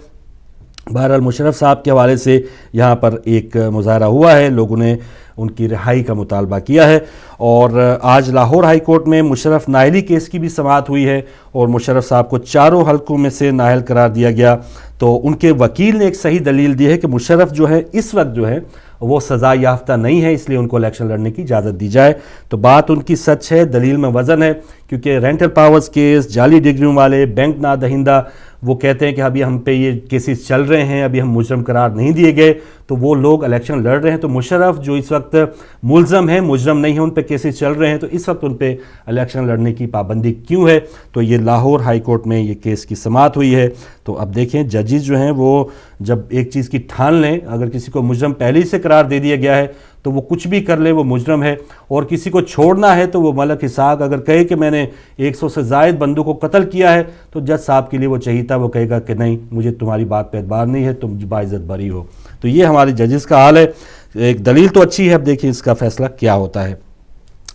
S1: بہرحال مشرف صاحب کے حوالے سے یہاں پر ایک مظاہرہ ہوا ہے، لوگوں نے ان کی رہائی کا مطالبہ کیا ہے، اور آج لاہور ہائی کورٹ میں مشرف نااہلی کیس کی بھی سماعت ہوئی ہے، اور مشرف صاحب کو چاروں حلقوں میں سے نااہل قرار دیا گیا۔ تو ان کے وکیل نے ایک صحیح دلیل دی ہے کہ مشرف جو ہے اس وقت جو ہے وہ سزا یافتہ نہیں ہے، اس لیے ان کو الیکشن لڑنے کی اجازت دی جائے۔ تو بات ان کی سچ ہے، دلیل میں وزن ہے، کیونکہ رینٹل پاورز کیس، جعلی ڈگریوں والے، بینک نا دہندہ، وہ کہتے ہیں کہ ابھی ہم پہ یہ کیسز چل رہے ہیں، ابھی ہم مجرم قرار نہیں دیے گئے، تو وہ لوگ الیکشن لڑ رہے ہیں۔ تو مشرف جو اس وقت ملزم ہیں، مجرم نہیں ہیں، ان پہ کیسز چل رہے ہیں، تو اس وقت ان پہ الیکشن لڑنے کی پابندی کیوں ہے؟ تو یہ لاہور ہائی کورٹ میں یہ کیس کی سماعت ہوئی ہے۔ تو اب دیکھیں ججز جو ہیں وہ جب ایک چیز کی ٹھان لیں، اگر کسی کو مجرم پہلے ہی سے قرار دے دیا گیا ہے تو وہ کچھ بھی کر لے وہ مجرم ہے، اور کسی کو چھوڑنا ہے تو وہ ملک اسحاق اگر کہے کہ میں نے 100 سے زائد بندوں کو قتل کیا ہے تو جج صاحب کے لیے وہ چہیتا، وہ کہے گا کہ نہیں، مجھے تمہاری بات پہ اعتبار نہیں ہے، تم باعزت بری ہو۔ تو یہ ہمارے ججز کا حال ہے۔ ایک دلیل تو اچھی ہے، اب دیکھیں اس کا فیصلہ کیا ہوتا ہے۔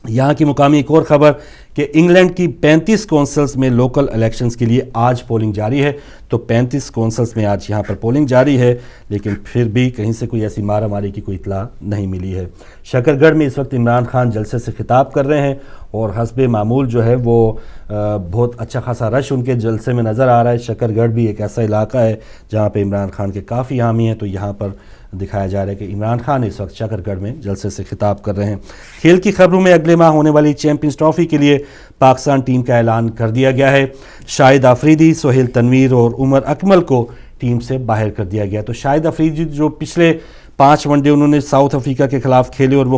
S1: یہاں کی مقامی ایک اور خبر کہ انگلینڈ کی 35 کونسلز میں لوکل الیکشنز کے لیے آج پولنگ جاری ہے۔ تو 35 کونسلز میں آج یہاں پر پولنگ جاری ہے، لیکن پھر بھی کہیں سے کوئی ایسی مارا ماری کی کوئی اطلاع نہیں ملی ہے۔ شکر گڑھ میں اس وقت عمران خان جلسے سے خطاب کر رہے ہیں، اور حسب معمول جو ہے وہ بہت اچھا خاصا رش ان کے جلسے میں نظر آ رہا ہے۔ شکر گڑھ بھی ایک ایسا علاقہ ہے جہاں پہ عمران خان کے کافی حامی ہیں، تو یہاں پر دکھایا جا رہا ہے کہ عمران خان اس وقت شکر گڑھ میں جلسے سے خطاب کر رہے ہیں۔ کھیل کی خبروں میں اگلے ماہ ہونے والی چیمپئنز ٹرافی کے لیے پاکستان ٹیم کا اعلان کر دیا گیا ہے۔ شاہد آفریدی، سہیل تنویر اور عمر اکمل کو ٹیم سے باہر کر دیا گیا۔ تو شاہد آفریدی جو پچھلے 5 ون ڈے انہوں نے ساؤتھ افریقہ کے خلاف کھیلے، اور وہ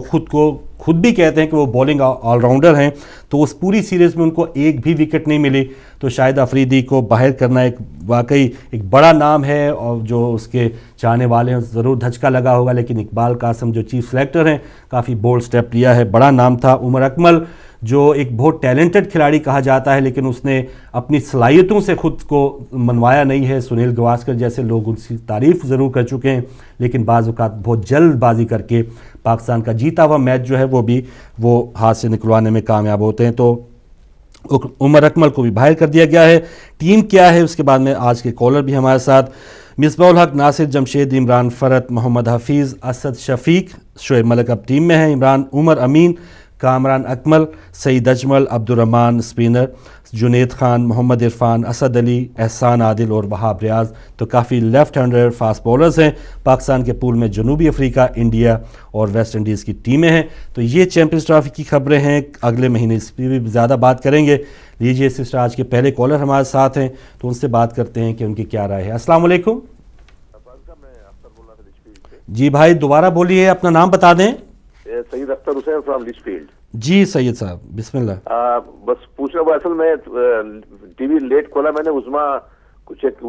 S1: خود بھی کہتے ہیں کہ وہ بولنگ آل راؤنڈر ہیں، تو اس پوری سیریز میں ان کو ایک بھی وکٹ نہیں ملی۔ تو شاہد آفریدی کو باہر کرنا ایک واقعی ایک بڑا نام ہے، اور جو اس کے چاہنے والے ہیں ضرور دھچکا لگا ہوگا، لیکن اقبال قاسم جو چیف سلیکٹر ہیں کافی بولڈ سٹیپ لیا ہے، بڑا نام تھا۔ عمر اکمل جو ایک بہت ٹیلنٹڈ کھلاڑی کہا جاتا ہے، لیکن اس نے اپنی صلاحیتوں سے خود کو منوایا نہیں ہے۔ سنیل گواسکر جیسے لوگ ان کی تعریف ضرور کر چکے ہیں، لیکن بعض اوقات بہت جلد بازی کر کے پاکستان کا جیتا ہوا میچ جو ہے وہ ہاتھ سے نکلوانے میں کامیاب ہوتے ہیں۔ تو عمر اکمل کو بھی باہر کر دیا گیا ہے۔ ٹیم کیا ہے اس کے بعد میں آج کے کالر بھی ہمارے ساتھ، مصباح الحق، ناصر جمشید، عمران فرت، محمد حفیظ، اسد شفیق، شعیب ملک اب ٹیم میں ہیں، عمر امین، کامران اکمل، سعید اجمل، عبدالرحمان اسپنر، جنید خان، محمد عرفان، اسد علی، احسان عادل اور وہاب ریاض۔ تو کافی لیفٹ ہینڈر فاسٹ بولرز ہیں۔ پاکستان کے پول میں جنوبی افریقہ، انڈیا اور ویسٹ انڈیز کی ٹیمیں ہیں۔ تو یہ چیمپئنز ٹرافی کی خبریں ہیں، اگلے مہینے اس پہ بھی زیادہ بات کریں گے۔ لیجیے سسٹر، آج کے پہلے کالر ہمارے ساتھ ہیں، تو ان سے بات کرتے ہیں کہ ان کی کیا رائے ہے۔ السلام علیکم۔ جی بھائی دوبارہ بولیے، اپنا نام بتا دیں۔
S3: سید اختر حسین فرام لچفیلڈ۔
S1: جی سید صاحب بسم اللہ۔
S3: بس پوچھنا ہوا، اصل میں ٹی وی لیٹ کھولا میں نے، عظما کچھ ایک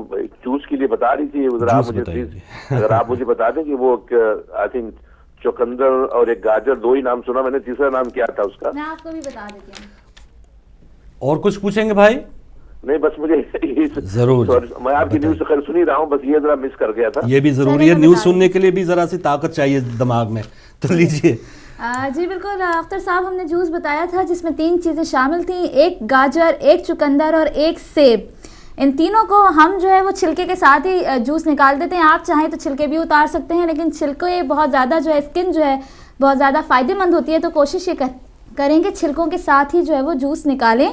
S3: جوس کے لیے بتا رہی تھی، ذرا آپ مجھے پلیز اگر آپ مجھے بتا دیں کہ وہ آئی تھنک چقندر اور ایک گاجر، 2 ہی نام سنا میں نے، تیسرا نام کیا تھا اس کا؟
S2: میں آپ کو بھی بتا دیتی ہوں۔
S1: اور کچھ پوچھیں گے بھائی؟
S3: نہیں بس مجھے
S1: ضرور،
S3: میں آپ کی نیوز سے خیر سن ہی رہا ہوں، بس یہ ذرا مس کر گیا تھا۔
S1: یہ بھی ضروری ہے، نیوز سننے کے لیے بھی ذرا سی طاقت چاہیے دماغ میں، تو لیجیے۔
S2: جی بالکل اختر صاحب، ہم نے جوس بتایا تھا جس میں 3 چیزیں شامل تھیں، ایک گاجر، ایک چقندر اور ایک سیب۔ ان تینوں کو ہم جو ہے وہ چھلکے کے ساتھ ہی جوس نکال دیتے ہیں۔ آپ چاہیں تو چھلکے بھی اتار سکتے ہیں، لیکن چھلکے بہت زیادہ جو ہے اسکن جو ہے بہت زیادہ فائدہ مند ہوتی ہے، تو کوشش یہ کریں کہ چھلکوں کے ساتھ ہی جو ہے وہ جوس نکالیں،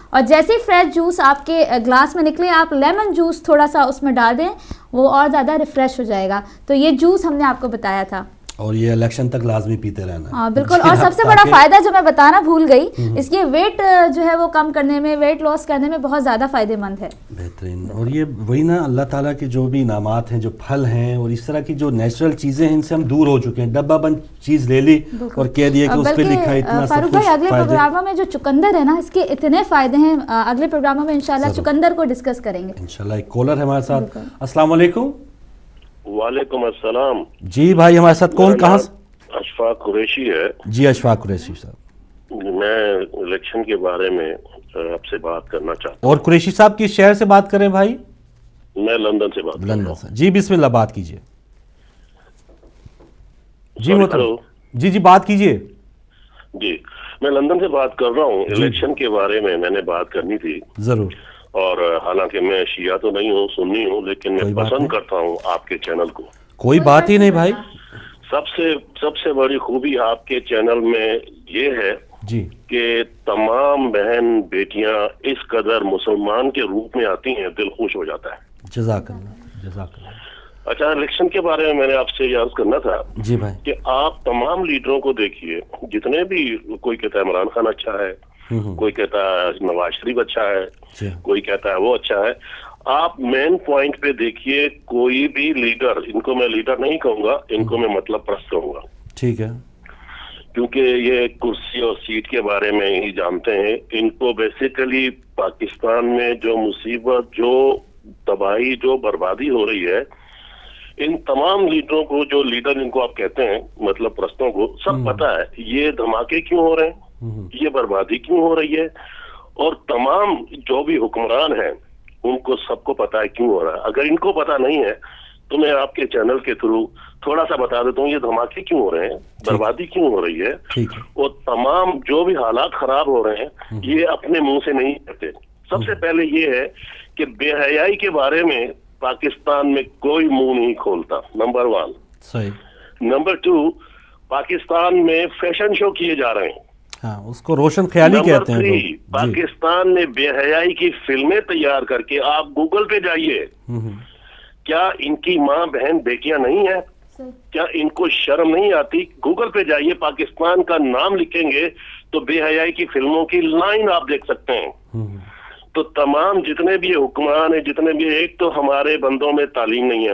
S2: اور جیسے ہی فریش جوس آپ کے گلاس میں نکلے آپ لیمن جوس تھوڑا سا اس میں ڈال دیں، وہ اور زیادہ ریفریش ہو جائے گا۔ تو یہ جوس ہم نے آپ کو بتایا تھا،
S1: اور یہ الیکشن تک لازمی پیتے رہنا۔
S2: ہاں بالکل۔ اور سب سے بڑا فائدہ جو میں بتانا بھول گئی، اس کے ویٹ جو ہے وہ کم کرنے میں، ویٹ لاس کرنے میں بہت زیادہ فائدہ مند ہے۔
S1: بہترین۔ اور یہ وہی نا اللہ تعالیٰ کے جو بھی انعامات ہیں، جو پھل ہیں اور اس طرح کی جو نیچرل چیزیں ہیں، ان سے ہم دور ہو چکے ہیں۔ ڈبہ بند چیز لے لی اور کہہ دیا کہ اس پہ لکھا اتنا سب
S2: فاروق
S1: کچھ۔
S2: بھائی اگلے پروگراموں میں جو چقندر ہے نا، اس کے اتنے فائدے ہیں، اگلے پروگراموں میں انشاءاللہ چقندر کو ڈسکس کریں گے
S1: انشاءاللہ۔ ایک کالر ہے ہمارے ساتھ۔ السلام علیکم۔
S3: وعلیکم السلام۔
S1: جی بھائی ہمارے ساتھ کون، کہاں سے؟
S3: اشفاق قریشی ہے۔
S1: جی اشفاق قریشی صاحب،
S3: میں الیکشن کے بارے میں آپ سے بات کرنا چاہتا ہوں۔
S1: اور قریشی صاحب کس شہر سے بات کریں بھائی؟
S3: میں لندن سے بات کر رہا
S1: لندن سے۔ جی بسم اللہ، بات کیجئے۔ جی
S3: ہوں۔
S1: محترم، جی بات کیجئے۔
S3: جی میں لندن سے بات کر رہا ہوں۔ الیکشن کے بارے میں نے بات کرنی تھی۔
S1: ضرور۔
S4: اور حالانکہ میں شیعہ تو نہیں ہوں، سنی ہوں، لیکن میں پسند کرتا ہوں آپ کے چینل کو.
S1: کوئی بات ہی نہیں بھائی.
S4: سب سے بڑی خوبی آپ کے چینل میں یہ ہے
S1: جی
S4: کہ تمام بہن بیٹیاں اس قدر مسلمان کے روپ میں آتی ہیں، دل خوش ہو جاتا ہے.
S1: جزاک اللہ جزاک اللہ.
S4: اچھا، الیکشن کے بارے میں نے آپ سے یہ عرض کرنا تھا
S1: جی بھائی
S4: کہ آپ تمام لیڈروں کو دیکھیے، جتنے بھی، کوئی کہتا ہے عمران خان اچھا ہے، کوئی کہتا ہے نواز شریف اچھا ہے، کوئی کہتا ہے وہ اچھا ہے. آپ مین پوائنٹ پہ دیکھیے، کوئی بھی لیڈر، ان کو میں لیڈر نہیں کہوں گا، ان کو میں مطلب پرست کہوں گا.
S1: ٹھیک ہے.
S4: کیونکہ یہ کرسی اور سیٹ کے بارے میں ہی جانتے ہیں. ان کو بیسیکلی پاکستان میں جو مصیبت، جو تباہی، جو بربادی ہو رہی ہے، ان تمام لیڈروں کو، جو لیڈر ان کو آپ کہتے ہیں مطلب پرستوں کو، سب پتا ہے یہ دھماکے کیوں ہو رہے ہیں، یہ بربادی کیوں ہو رہی ہے، اور تمام جو بھی حکمران ہیں ان کو سب کو پتا ہے کیوں ہو رہا ہے. اگر ان کو پتا نہیں ہے تو میں آپ کے چینل کے تھرو تھوڑا سا بتا دیتا ہوں یہ دھماکے کیوں ہو رہے ہیں، بربادی کیوں ہو رہی ہے، اور تمام جو بھی حالات خراب ہو رہے ہیں یہ اپنے منہ سے نہیں کہتے. سب سے پہلے یہ ہے کہ بے حیائی کے بارے میں پاکستان میں کوئی منہ نہیں کھولتا، نمبر 1. نمبر 2، پاکستان میں فیشن شو کیے جا رہے ہیں.
S1: ہاں، اس کو روشن خیالی کہتے ہیں.
S4: نمبر 3، پاکستان میں بے حیائی کی فلمیں تیار کر کے، آپ گوگل پہ جائیے، کیا ان کی ماں بہن بیٹیاں نہیں ہیں؟ کیا ان کو شرم نہیں آتی؟ گوگل پہ جائیے، پاکستان کا نام لکھیں گے تو بے حیائی کی فلموں کی لائن آپ دیکھ سکتے ہیں. تو تمام جتنے بھی حکمران ہیں، جتنے بھی، ایک تو ہمارے بندوں میں تعلیم نہیں ہے،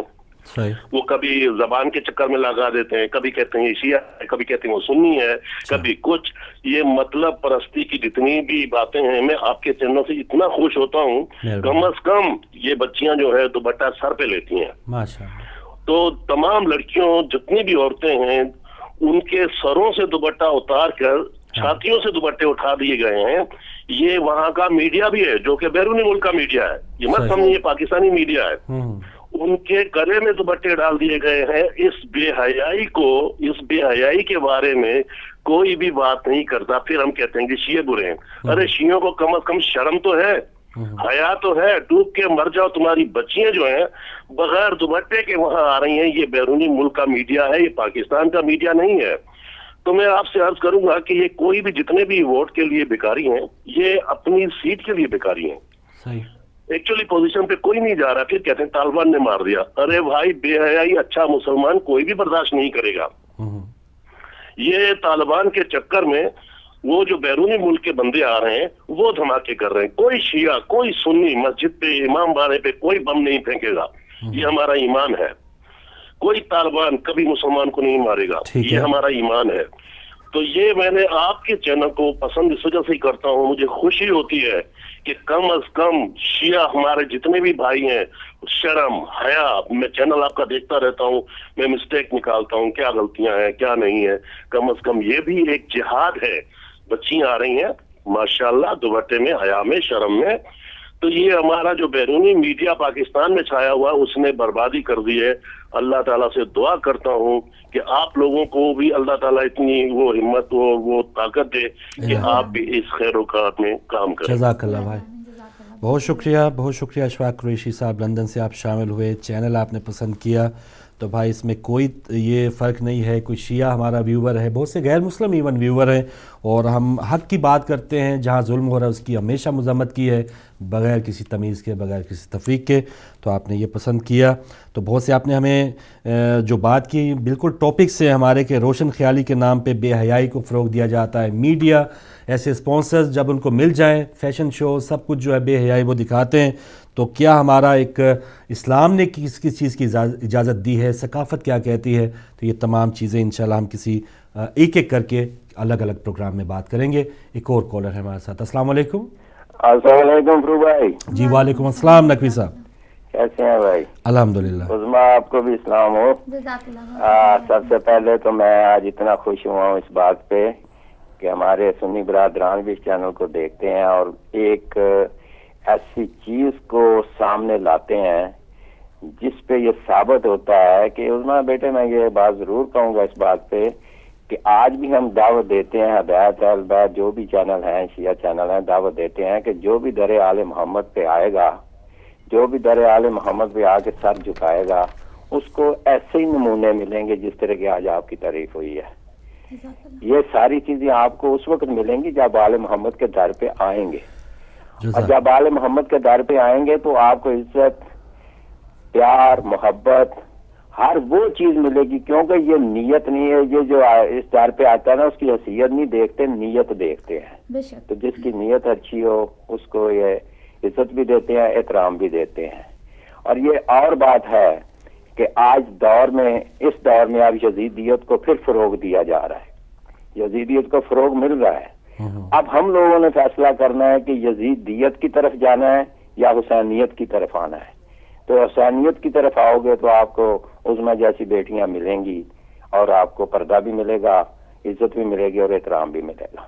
S4: وہ کبھی زبان کے چکر میں لگا دیتے ہیں، کبھی کہتے ہیں شیعہ ہے، کبھی کہتے ہیں وہ سنی ہے، کبھی کچھ. یہ مطلب پرستی کی جتنی بھی باتیں ہیں، میں آپ کے چینل سے اتنا خوش ہوتا ہوں. کم از کم یہ بچیاں جو ہے دوپٹہ سر پہ لیتی ہیں. تو تمام لڑکیوں، جتنی بھی عورتیں ہیں، ان کے سروں سے دوپٹہ اتار کر چھاتیوں سے دوپٹے اٹھا دیے گئے ہیں. یہ وہاں کا میڈیا بھی ہے، جو کہ بیرونی ملک کا میڈیا ہے، یہ مت سمجھیے پاکستانی میڈیا ہے. ان کے گلے میں دوپٹے ڈال دیے گئے ہیں. اس بے حیائی کے بارے میں کوئی بھی بات نہیں کرتا. پھر ہم کہتے ہیں کہ شیعہ برے ہیں. ارے شیعوں کو کم از کم شرم تو ہے، حیا تو ہے. ڈوب کے مر جاؤ. تمہاری بچیاں جو ہیں بغیر دوپٹے کے وہاں آ رہی ہیں. یہ بیرونی ملک کا میڈیا ہے، یہ پاکستان کا میڈیا نہیں ہے. تو میں آپ سے عرض کروں گا کہ یہ کوئی بھی، جتنے بھی ووٹ کے لیے بیکاری ہیں، یہ اپنی سیٹ کے لیے بیکاری ہیں. ایکچولی پوزیشن پہ کوئی نہیں جا رہا. پھر کہتے ہیں طالبان نے مار دیا. ارے بھائی، بے حیائی اچھا مسلمان کوئی بھی برداشت نہیں کرے گا. یہ طالبان کے چکر میں وہ جو بیرونی ملک کے بندے آ رہے ہیں وہ دھماکے کر رہے ہیں. کوئی شیعہ، کوئی سنی مسجد پہ، امام باڑے پہ کوئی بم نہیں پھینکے گا. یہ ہمارا ایمان ہے. کوئی طالبان کبھی مسلمان کو نہیں مارے گا. یہ ہمارا ایمان ہے. تو یہ میں نے آپ کے چینل کو پسند اس وجہ سے ہی کرتا ہوں. مجھے خوشی ہوتی ہے کہ کم از کم شیعہ ہمارے جتنے بھی بھائی ہیں، شرم، حیا. میں چینل آپ کا دیکھتا رہتا ہوں، میں مسٹیک نکالتا ہوں، کیا غلطیاں ہیں کیا نہیں ہے. کم از کم یہ بھی ایک جہاد ہے. بچیاں آ رہی ہیں ماشاءاللہ دوپٹے میں، حیا میں، شرم میں. تو یہ ہمارا جو بیرونی میڈیا پاکستان میں چھایا ہوا اس نے بربادی کر دی ہے. اللہ تعالیٰ سے دعا کرتا ہوں کہ آپ لوگوں کو بھی اللہ تعالیٰ اتنی وہ ہمت، وہ طاقت دے کہ آپ بھی اس خیر وقت میں کام کریں.
S1: جزاک اللہ بھائی، بہت شکریہ، بہت شکریہ. اشفاق قریشی صاحب، لندن سے آپ شامل ہوئے، چینل آپ نے پسند کیا. تو بھائی اس میں کوئی یہ فرق نہیں ہے، کوئی شیعہ ہمارا ویور ہے، بہت سے غیر مسلم ایون ویور ہیں، اور ہم حق کی بات کرتے ہیں. جہاں ظلم ہو رہا ہے اس کی ہمیشہ مذمت کی ہے، بغیر کسی تمیز کے، بغیر کسی تفریق کے. تو آپ نے یہ پسند کیا. تو بہت سے آپ نے ہمیں جو بات کی بالکل ٹاپک سے ہمارے کہ روشن خیالی کے نام پہ بے حیائی کو فروغ دیا جاتا ہے. میڈیا ایسے اسپانسرز جب ان کو مل جائیں، فیشن شو سب کچھ جو ہے بے حیائی وہ دکھاتے ہیں. تو کیا ہمارا ایک اسلام نے کس کس چیز کی اجازت دی ہے، ثقافت کیا کہتی ہے؟ تو یہ تمام چیزیں انشاءاللہ ہم کسی ایک ایک کر کے الگ الگ پروگرام میں بات کریں گے. ایک اور کالر ہے ہمارے ساتھ. السلام علیکم.
S5: السلام علیکم فرو بھائی.
S1: جی وعلیکم السلام نقوی صاحب.
S5: کیسے ہیں بھائی؟
S1: الحمدللہ.
S5: عظما آپ کو بھی اسلام ہو. سب سے پہلے تو میں آج اتنا خوش ہوا ہوں اس بات پہ کہ ہمارے سنی برادران بھی اس چینل کو دیکھتے ہیں اور ایک ایسی چیز کو سامنے لاتے ہیں جس پہ یہ ثابت ہوتا ہے کہ عظما بیٹے، میں یہ بات ضرور کہوں گا اس بات پہ کہ آج بھی ہم دعوت دیتے ہیں، ہدایت اہل بیت جو بھی چینل ہیں، شیعہ چینل ہیں، دعوت دیتے ہیں کہ جو بھی در آل محمد پہ آئے گا، جو بھی در آل محمد پہ آ کے سر جھکائے گا، اس کو ایسے ہی نمونے ملیں گے جس طرح کی آج آپ کی تعریف ہوئی ہے۔ یہ ساری چیزیں آپ کو اس وقت ملیں گی جب آل محمد کے در پہ آئیں گے، اور جب آل محمد کے در پہ آئیں گے تو آپ کو عزت، پیار، محبت، ہر وہ چیز ملے گی، کیونکہ یہ نیت نہیں ہے، یہ جو اس در پہ آتا ہے نا اس کی حیثیت نہیں دیکھتے، نیت دیکھتے ہیں۔ تو جس کی نیت اچھی ہو اس کو یہ عزت بھی دیتے ہیں، احترام بھی دیتے ہیں۔ اور یہ اور بات ہے کہ آج دور میں، اس دور میں اب یزیدیت کو پھر فروغ دیا جا رہا ہے، یزیدیت کو فروغ مل رہا ہے۔ اب ہم لوگوں نے فیصلہ کرنا ہے کہ یزیدیت کی طرف جانا ہے یا حسینیت کی طرف آنا ہے۔ تو حسینیت کی طرف آؤ گے تو آپ کو عظمیٰ جیسی بیٹیاں ملیں گی، اور آپ کو پردہ بھی ملے گا، عزت بھی ملے گی اور احترام بھی ملے گا۔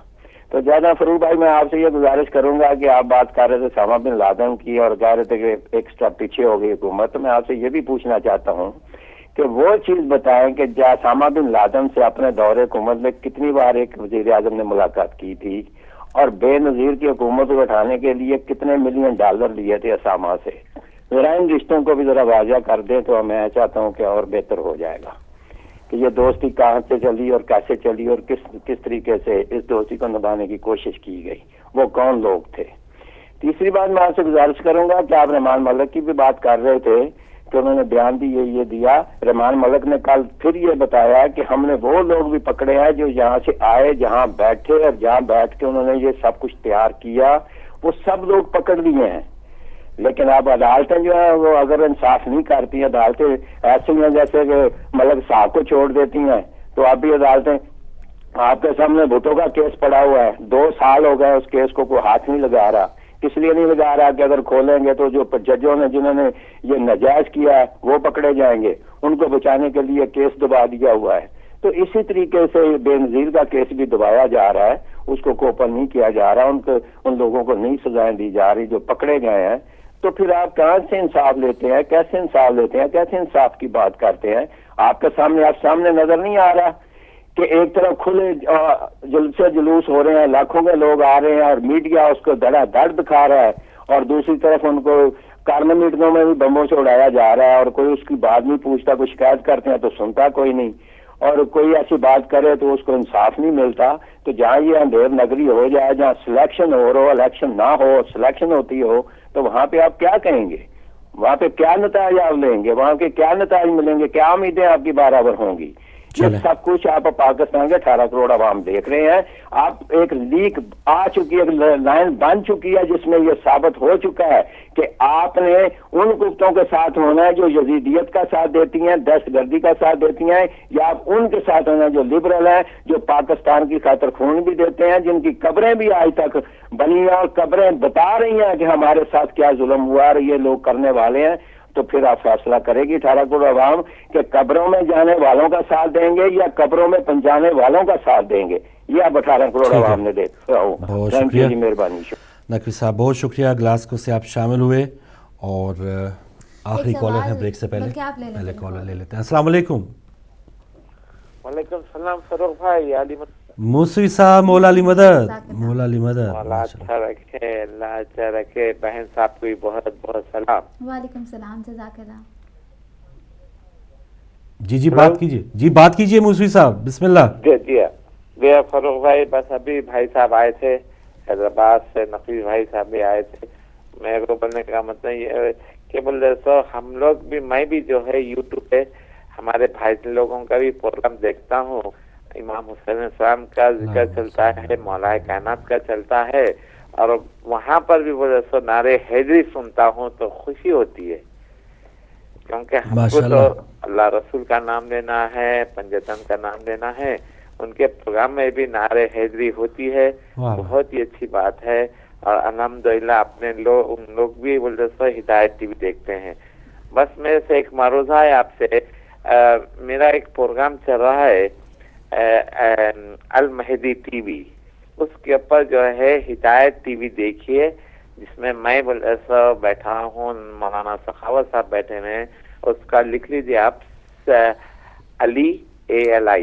S5: تو زیادہ فروغ بھائی میں آپ سے یہ گزارش کروں گا کہ آپ بات کر رہے تھے اسامہ بن لادن کی اور کہہ رہے تھے کہ ایک سٹیپ پیچھے ہو گئی حکومت، تو میں آپ سے یہ بھی پوچھنا چاہتا ہوں کہ وہ چیز بتائیں کہ اسامہ بن لادن سے اپنے دور حکومت میں کتنی بار ایک وزیر اعظم نے ملاقات کی تھی، اور بے نظیر کی حکومت کو اٹھانے کے لیے کتنے ملین ڈالر لیے تھے اسامہ سے؟ ذرا ان رشتوں کو بھی ذرا واضح کر دیں تو میں چاہتا ہوں کہ اور بہتر ہو جائے گا کہ یہ دوستی کہاں سے چلی اور کیسے چلی اور کس طریقے سے اس دوستی کو نبھانے کی کوشش کی گئی، وہ کون لوگ تھے۔ تیسری بات میں آپ سے گزارش کروں گا کہ آپ رحمان ملک کی بھی بات کر رہے تھے کہ انہوں نے بیان بھی یہ دیا، رحمان ملک نے کل پھر یہ بتایا کہ ہم نے وہ لوگ بھی پکڑے ہیں جو یہاں سے آئے، جہاں بیٹھے اور جہاں بیٹھ کے انہوں نے یہ سب کچھ تیار کیا، وہ سب لوگ پکڑ لیے ہیں۔ لیکن اب عدالتیں جو ہیں وہ اگر انصاف نہیں کرتی ہیں، عدالتیں ایسی ہیں جیسے کہ ملک صاحب کو چھوڑ دیتی ہیں، تو اب بھی عدالتیں آپ کے سامنے بھٹو کا کیس پڑا ہوا ہے، 2 سال ہو گئے اس کیس کو کوئی ہاتھ نہیں لگا رہا۔ اس لیے نہیں لگا رہا کہ اگر کھولیں گے تو جو ججوں نے جنہوں نے یہ ناجائز کیا ہے وہ پکڑے جائیں گے، ان کو بچانے کے لیے کیس دبا دیا ہوا ہے۔ تو اسی طریقے سے بے نظیر کا کیس بھی دبایا جا رہا ہے، اس کو کوپن نہیں کیا جا رہا، ان لوگوں کو نئی سزائیں دی جا رہی جو پکڑے گئے ہیں۔ تو پھر آپ کہاں سے انصاف لیتے ہیں، کیسے انصاف لیتے ہیں، کیسے انصاف کی بات کرتے ہیں؟ آپ کے سامنے نظر نہیں آ رہا کہ ایک طرف کھلے جلوس ہو رہے ہیں، لاکھوں کے لوگ آ رہے ہیں اور میڈیا اس کو دھڑا دھڑ دکھا رہا ہے، اور دوسری طرف ان کو کارنر میٹنگوں میں بھی بموں سے اڑایا جا رہا ہے، اور کوئی اس کی بات نہیں پوچھتا، کوئی شکایت کرتے ہیں تو سنتا کوئی نہیں، اور کوئی ایسی بات کرے تو اس کو انصاف نہیں ملتا۔ تو جہاں یہ اندھیر نگری ہو جائے، جہاں سلیکشن ہو رہا ہو، الیکشن نہ ہو، سلیکشن ہوتی ہو، تو وہاں پہ آپ کیا کہیں گے؟ وہاں پہ کیا نتائج آپ لیں گے؟ وہاں کے کیا نتائج ملیں گے؟ کیا امیدیں آپ کی برابر ہوں گی؟ یہ سب کچھ آپ پاکستان کے 18 کروڑ عوام دیکھ رہے ہیں۔ آپ ایک لیک آ چکی ہے، ایک لائن بن چکی ہے جس میں یہ ثابت ہو چکا ہے کہ آپ نے ان گفتوں کے ساتھ ہونا ہے جو یزیدیت کا ساتھ دیتی ہیں، دہشت گردی کا ساتھ دیتی ہیں، یا آپ ان کے ساتھ ہونا ہے جو لبرل ہیں، جو پاکستان کی خاطر خون بھی دیتے ہیں، جن کی قبریں بھی آج تک بنی ہیں اور قبریں بتا رہی ہیں کہ ہمارے ساتھ کیا ظلم ہوا اور یہ لوگ کرنے والے ہیں۔ تو پھر آپ فیصلہ کرے گی 18 کروڑ عوام کہ قبروں میں جانے والوں کا ساتھ دیں گے یا قبروں میں پہنچانے والوں کا ساتھ دیں گے؟ یہ آپ 18 کروڑ عوام نے دیکھا ہوگا۔
S1: بہت شکریہ
S5: جی، مہربانی۔
S1: نقوی صاحب بہت شکریہ، گلاسکو سے آپ شامل ہوئے، اور آخری کالر ہیں بریک سے پہلے کالر لے لیتے ہیں۔ السلام علیکم۔
S6: وعلیکم السلام فروغ بھائی، علی
S1: موسوی صاحب، مولا علی مدد، مولا علی مدد،
S6: مولا اچھا رکھے، اللہ اچھا رکھے۔ بہن صاحب کو بھی بہت بہت سلام۔
S2: وعلیکم السلام، جزاک اللہ۔
S1: جی بات کیجیے، جی بات کیجیے موسوی صاحب، بسم اللہ۔
S6: جی فروغ بھائی، بس ابھی بھائی صاحب آئے تھے حیدرآباد سے، نقوی بھائی صاحب بھی آئے تھے۔ میرے کو بولنے کا مطلب یہ ہے کہ بول رہے سو ہم لوگ بھی، میں بھی جو ہے یوٹیوب پہ ہمارے بھائی لوگوں کا بھی پروگرام دیکھتا ہوں، امام حسین السلام کا ذکر چلتا ہے، مولا کائنات کا چلتا ہے، اور وہاں پر بھی بولے سو نعرے حیدری سنتا ہوں تو خوشی ہوتی ہے، کیونکہ ہم کو تو اللہ رسول کا نام لینا ہے، پنجتن کا نام لینا ہے، ان کے پروگرام میں بھی نعرے حیدری ہوتی ہے، بہت ہی اچھی بات ہے۔ اور الحمدللہ اپنے لوگ بھی بولتے سو ہدایت ٹی وی دیکھتے ہیں۔ بس میرے سے ایک معروضہ ہے آپ سے، میرا ایک پروگرام چل رہا ہے المہدی ٹی وی، اس کے اوپر جو ہے ہدایت ٹی وی دیکھیے، جس میں میں بیٹھا ہوں، مولانا سخاوت صاحب بیٹھے ہیں، اس کا لکھ لیجیے آپ علی ALI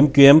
S1: MQM,